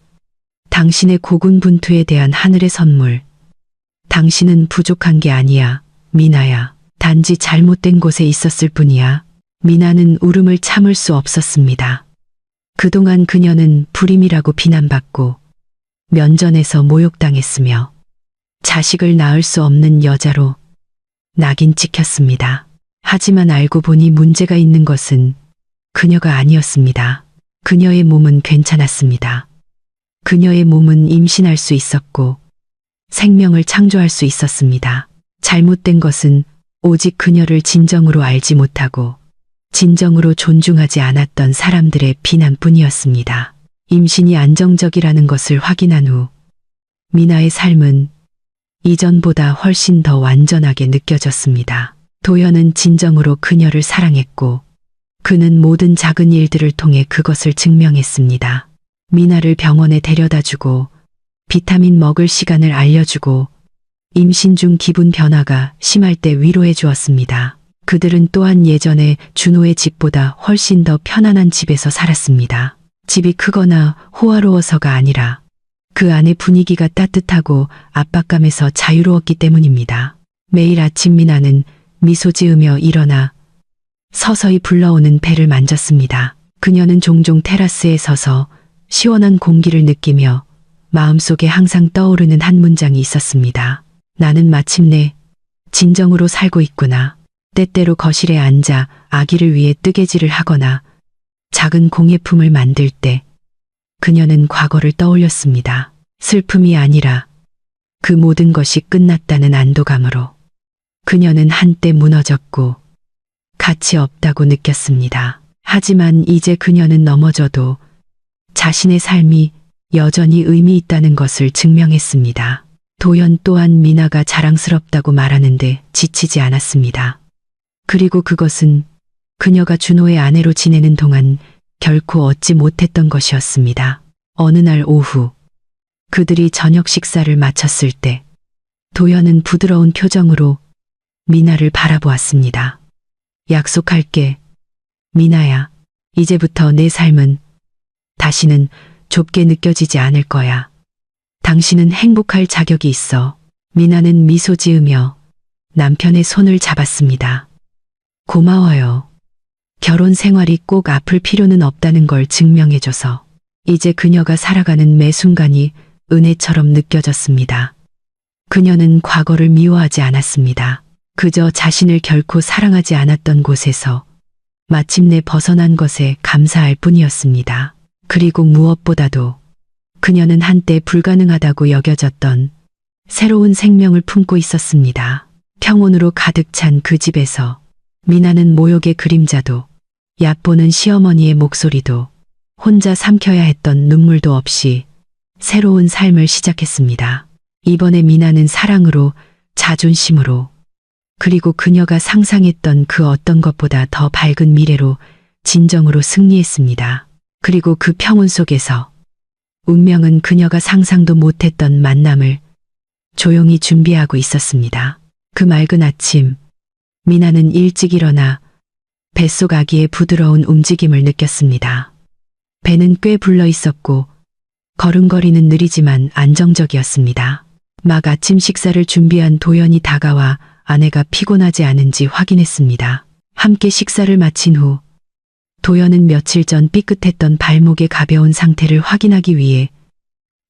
당신의 고군분투에 대한 하늘의 선물. 당신은 부족한 게 아니야, 미나야. 단지 잘못된 곳에 있었을 뿐이야. 미나는 울음을 참을 수 없었습니다. 그동안 그녀는 불임이라고 비난받고 면전에서 모욕당했으며 자식을 낳을 수 없는 여자로 낙인 찍혔습니다. 하지만 알고 보니 문제가 있는 것은 그녀가 아니었습니다. 그녀의 몸은 괜찮았습니다. 그녀의 몸은 임신할 수 있었고 생명을 창조할 수 있었습니다. 잘못된 것은 오직 그녀를 진정으로 알지 못하고 진정으로 존중하지 않았던 사람들의 비난뿐이었습니다. 임신이 안정적이라는 것을 확인한 후 미나의 삶은 이전보다 훨씬 더 완전하게 느껴졌습니다. 도연은 진정으로 그녀를 사랑했고 그는 모든 작은 일들을 통해 그것을 증명했습니다. 미나를 병원에 데려다주고 비타민 먹을 시간을 알려주고 임신 중 기분 변화가 심할 때 위로해 주었습니다. 그들은 또한 예전에 준호의 집보다 훨씬 더 편안한 집에서 살았습니다. 집이 크거나 호화로워서가 아니라 그 안의 분위기가 따뜻하고 압박감에서 자유로웠기 때문입니다. 매일 아침 미나는 미소 지으며 일어나 서서히 불러오는 배를 만졌습니다. 그녀는 종종 테라스에 서서 시원한 공기를 느끼며 마음속에 항상 떠오르는 한 문장이 있었습니다. 나는 마침내 진정으로 살고 있구나. 때때로 거실에 앉아 아기를 위해 뜨개질을 하거나 작은 공예품을 만들 때 그녀는 과거를 떠올렸습니다. 슬픔이 아니라 그 모든 것이 끝났다는 안도감으로. 그녀는 한때 무너졌고 가치 없다고 느꼈습니다. 하지만 이제 그녀는 넘어져도 자신의 삶이 여전히 의미 있다는 것을 증명했습니다. 도연 또한 미나가 자랑스럽다고 말하는데 지치지 않았습니다. 그리고 그것은 그녀가 준호의 아내로 지내는 동안 결코 얻지 못했던 것이었습니다. 어느 날 오후 그들이 저녁 식사를 마쳤을 때 도연은 부드러운 표정으로 미나를 바라보았습니다. 약속할게. 미나야, 이제부터 내 삶은 다시는 좁게 느껴지지 않을 거야. 당신은 행복할 자격이 있어. 미나는 미소 지으며 남편의 손을 잡았습니다. 고마워요. 결혼 생활이 꼭 아플 필요는 없다는 걸 증명해줘서. 이제 그녀가 살아가는 매 순간이 은혜처럼 느껴졌습니다. 그녀는 과거를 미워하지 않았습니다. 그저 자신을 결코 사랑하지 않았던 곳에서 마침내 벗어난 것에 감사할 뿐이었습니다. 그리고 무엇보다도 그녀는 한때 불가능하다고 여겨졌던 새로운 생명을 품고 있었습니다. 평온으로 가득 찬 그 집에서 미나는 모욕의 그림자도 얕보는 시어머니의 목소리도 혼자 삼켜야 했던 눈물도 없이 새로운 삶을 시작했습니다. 이번에 미나는 사랑으로, 자존심으로, 그리고 그녀가 상상했던 그 어떤 것보다 더 밝은 미래로 진정으로 승리했습니다. 그리고 그 평온 속에서 운명은 그녀가 상상도 못했던 만남을 조용히 준비하고 있었습니다. 그 맑은 아침, 미나는 일찍 일어나 뱃속 아기의 부드러운 움직임을 느꼈습니다. 배는 꽤 불러 있었고 걸음걸이는 느리지만 안정적이었습니다. 막 아침 식사를 준비한 도연이 다가와 아내가 피곤하지 않은지 확인했습니다. 함께 식사를 마친 후 도연은 며칠 전 삐끗했던 발목의 가벼운 상태를 확인하기 위해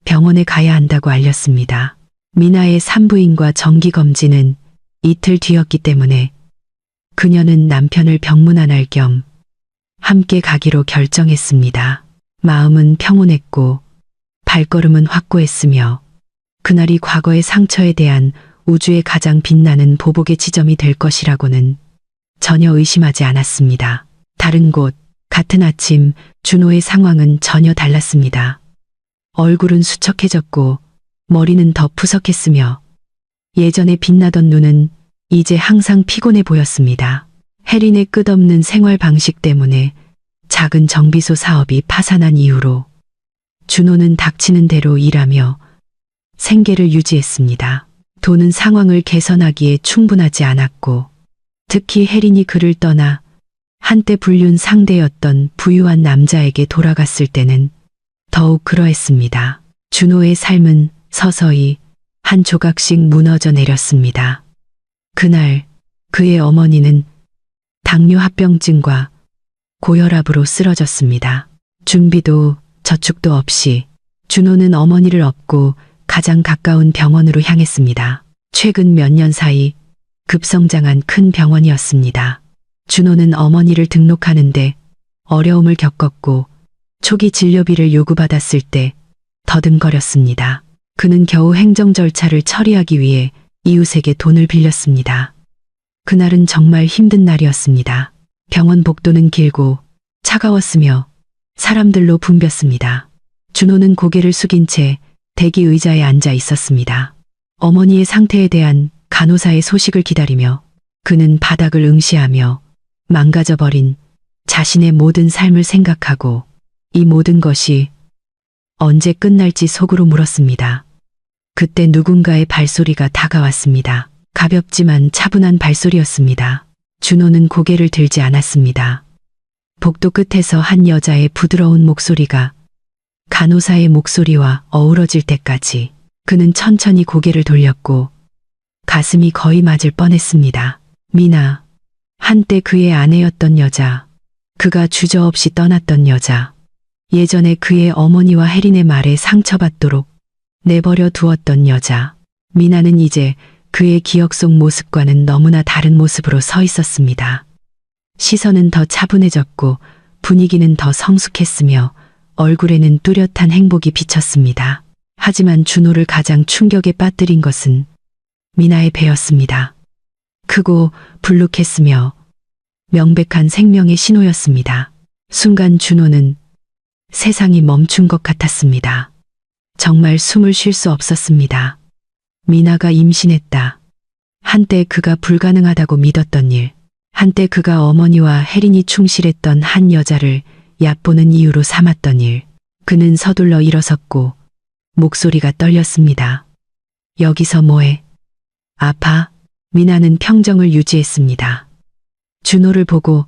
병원에 가야 한다고 알렸습니다. 미나의 산부인과 정기검진은 이틀 뒤였기 때문에 그녀는 남편을 병문안할 겸 함께 가기로 결정했습니다. 마음은 평온했고 발걸음은 확고했으며 그날이 과거의 상처에 대한 우주의 가장 빛나는 보복의 지점이 될 것이라고는 전혀 의심하지 않았습니다. 다른 곳, 같은 아침, 준호의 상황은 전혀 달랐습니다. 얼굴은 수척해졌고 머리는 더 푸석했으며 예전에 빛나던 눈은 이제 항상 피곤해 보였습니다. 혜린의 끝없는 생활 방식 때문에 작은 정비소 사업이 파산한 이후로 준호는 닥치는 대로 일하며 생계를 유지했습니다. 돈은 상황을 개선하기에 충분하지 않았고 특히 혜린이 그를 떠나 한때 불륜 상대였던 부유한 남자에게 돌아갔을 때는 더욱 그러했습니다. 준호의 삶은 서서히 한 조각씩 무너져 내렸습니다. 그날 그의 어머니는 당뇨 합병증과 고혈압으로 쓰러졌습니다. 준비도 저축도 없이 준호는 어머니를 업고 가장 가까운 병원으로 향했습니다. 최근 몇 년 사이 급성장한 큰 병원이었습니다. 준호는 어머니를 등록하는데 어려움을 겪었고 초기 진료비를 요구받았을 때 더듬거렸습니다. 그는 겨우 행정 절차를 처리하기 위해 이웃에게 돈을 빌렸습니다. 그날은 정말 힘든 날이었습니다. 병원 복도는 길고 차가웠으며 사람들로 붐볐습니다. 준호는 고개를 숙인 채 대기 의자에 앉아 있었습니다. 어머니의 상태에 대한 간호사의 소식을 기다리며 그는 바닥을 응시하며 망가져버린 자신의 모든 삶을 생각하고 이 모든 것이 언제 끝날지 속으로 물었습니다. 그때 누군가의 발소리가 다가왔습니다. 가볍지만 차분한 발소리였습니다. 준호는 고개를 들지 않았습니다. 복도 끝에서 한 여자의 부드러운 목소리가 간호사의 목소리와 어우러질 때까지 그는 천천히 고개를 돌렸고 가슴이 거의 맞을 뻔했습니다. 미나, 한때 그의 아내였던 여자, 그가 주저없이 떠났던 여자, 예전에 그의 어머니와 혜린의 말에 상처받도록 내버려 두었던 여자. 미나는 이제 그의 기억 속 모습과는 너무나 다른 모습으로 서 있었습니다. 시선은 더 차분해졌고 분위기는 더 성숙했으며 얼굴에는 뚜렷한 행복이 비쳤습니다. 하지만 준호를 가장 충격에 빠뜨린 것은 미나의 배였습니다. 크고 불룩했으며 명백한 생명의 신호였습니다. 순간 준호는 세상이 멈춘 것 같았습니다. 정말 숨을 쉴 수 없었습니다. 미나가 임신했다. 한때 그가 불가능하다고 믿었던 일, 한때 그가 어머니와 혜린이 충실했던 한 여자를 얕보는 이유로 삼았던 일. 그는 서둘러 일어섰고 목소리가 떨렸습니다. 여기서 뭐해? 아파? 미나는 평정을 유지했습니다. 준호를 보고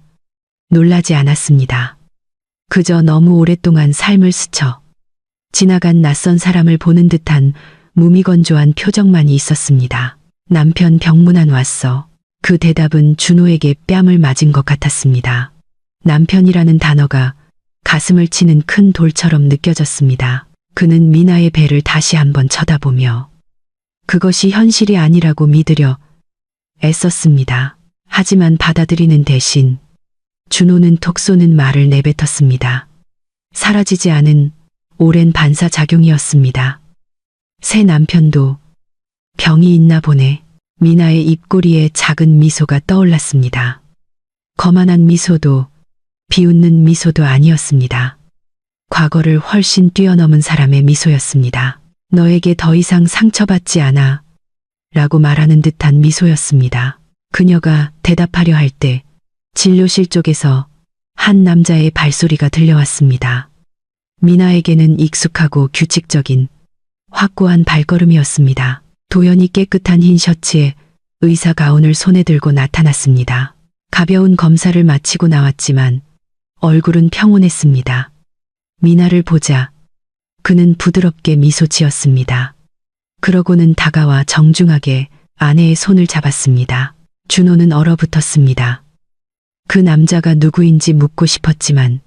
놀라지 않았습니다. 그저 너무 오랫동안 삶을 스쳐 지나간 낯선 사람을 보는 듯한 무미건조한 표정만이 있었습니다. 남편 병문안 왔어. 그 대답은 준호에게 뺨을 맞은 것 같았습니다. 남편이라는 단어가 가슴을 치는 큰 돌처럼 느껴졌습니다. 그는 미나의 배를 다시 한번 쳐다보며 그것이 현실이 아니라고 믿으려 애썼습니다. 하지만 받아들이는 대신 준호는 톡 쏘는 말을 내뱉었습니다. 사라지지 않은 오랜 반사작용이었습니다. 새 남편도 병이 있나 보네. 미나의 입꼬리에 작은 미소가 떠올랐습니다. 거만한 미소도 비웃는 미소도 아니었습니다. 과거를 훨씬 뛰어넘은 사람의 미소였습니다. 너에게 더 이상 상처받지 않아 라고 말하는 듯한 미소였습니다. 그녀가 대답하려 할 때 진료실 쪽에서 한 남자의 발소리가 들려왔습니다. 미나에게는 익숙하고 규칙적인 확고한 발걸음이었습니다. 도연이 깨끗한 흰 셔츠에 의사 가운을 손에 들고 나타났습니다. 가벼운 검사를 마치고 나왔지만 얼굴은 평온했습니다. 미나를 보자 그는 부드럽게 미소 지었습니다. 그러고는 다가와 정중하게 아내의 손을 잡았습니다. 준호는 얼어붙었습니다. 그 남자가 누구인지 묻고 싶었지만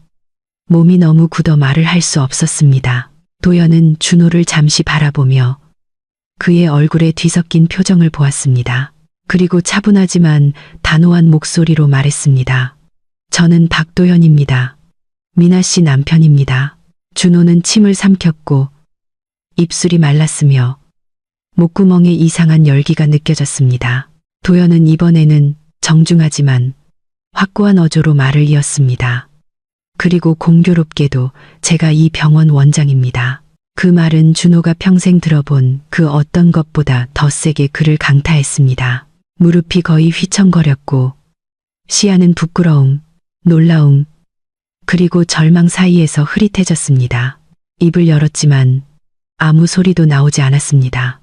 몸이 너무 굳어 말을 할 수 없었습니다. 도연은 준호를 잠시 바라보며 그의 얼굴에 뒤섞인 표정을 보았습니다. 그리고 차분하지만 단호한 목소리로 말했습니다. 저는 박도연입니다. 미나 씨 남편입니다. 준호는 침을 삼켰고 입술이 말랐으며 목구멍에 이상한 열기가 느껴졌습니다. 도연은 이번에는 정중하지만 확고한 어조로 말을 이었습니다. 그리고 공교롭게도 제가 이 병원 원장입니다. 그 말은 준호가 평생 들어본 그 어떤 것보다 더 세게 그를 강타했습니다. 무릎이 거의 휘청거렸고 시야는 부끄러움, 놀라움, 그리고 절망 사이에서 흐릿해졌습니다. 입을 열었지만 아무 소리도 나오지 않았습니다.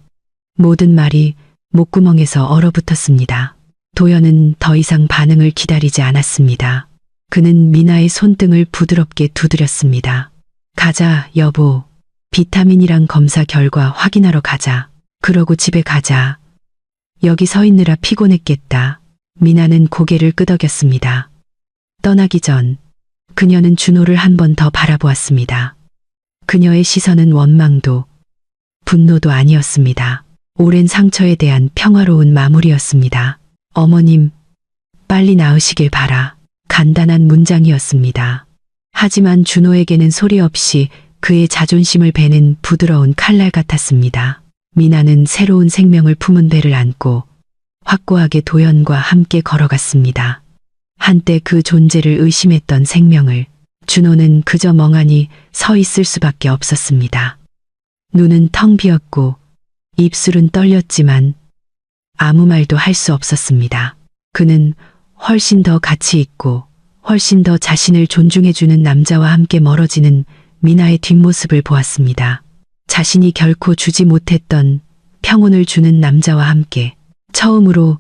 모든 말이 목구멍에서 얼어붙었습니다. 도연은 더 이상 반응을 기다리지 않았습니다. 그는 미나의 손등을 부드럽게 두드렸습니다. 가자, 여보. 비타민이랑 검사 결과 확인하러 가자. 그러고 집에 가자. 여기 서 있느라 피곤했겠다. 미나는 고개를 끄덕였습니다. 떠나기 전 그녀는 준호를 한 번 더 바라보았습니다. 그녀의 시선은 원망도 분노도 아니었습니다. 오랜 상처에 대한 평화로운 마무리였습니다. 어머님, 빨리 나으시길 바라. 간단한 문장이었습니다. 하지만 준호에게는 소리 없이 그의 자존심을 베는 부드러운 칼날 같았습니다. 미나는 새로운 생명을 품은 배를 안고 확고하게 도연과 함께 걸어갔습니다. 한때 그 존재를 의심했던 생명을 준호는 그저 멍하니 서 있을 수밖에 없었습니다. 눈은 텅 비었고 입술은 떨렸지만 아무 말도 할 수 없었습니다. 그는 훨씬 더 가치 있고 훨씬 더 자신을 존중해주는 남자와 함께 멀어지는 미나의 뒷모습을 보았습니다. 자신이 결코 주지 못했던 평온을 주는 남자와 함께 처음으로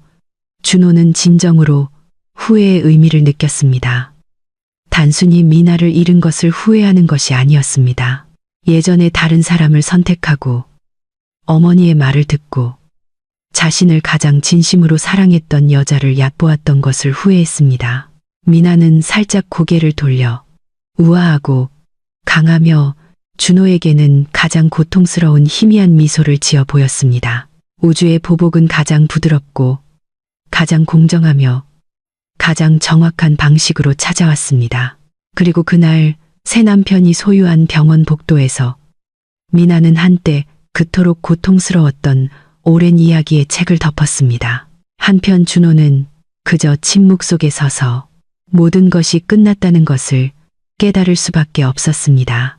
준호는 진정으로 후회의 의미를 느꼈습니다. 단순히 미나를 잃은 것을 후회하는 것이 아니었습니다. 예전에 다른 사람을 선택하고 어머니의 말을 듣고 자신을 가장 진심으로 사랑했던 여자를 얕보았던 것을 후회했습니다. 미나는 살짝 고개를 돌려 우아하고 강하며 준호에게는 가장 고통스러운 희미한 미소를 지어 보였습니다. 우주의 보복은 가장 부드럽고 가장 공정하며 가장 정확한 방식으로 찾아왔습니다. 그리고 그날 새 남편이 소유한 병원 복도에서 미나는 한때 그토록 고통스러웠던 오랜 이야기의 책을 덮었습니다. 한편 준호는 그저 침묵 속에 서서 모든 것이 끝났다는 것을 깨달을 수밖에 없었습니다.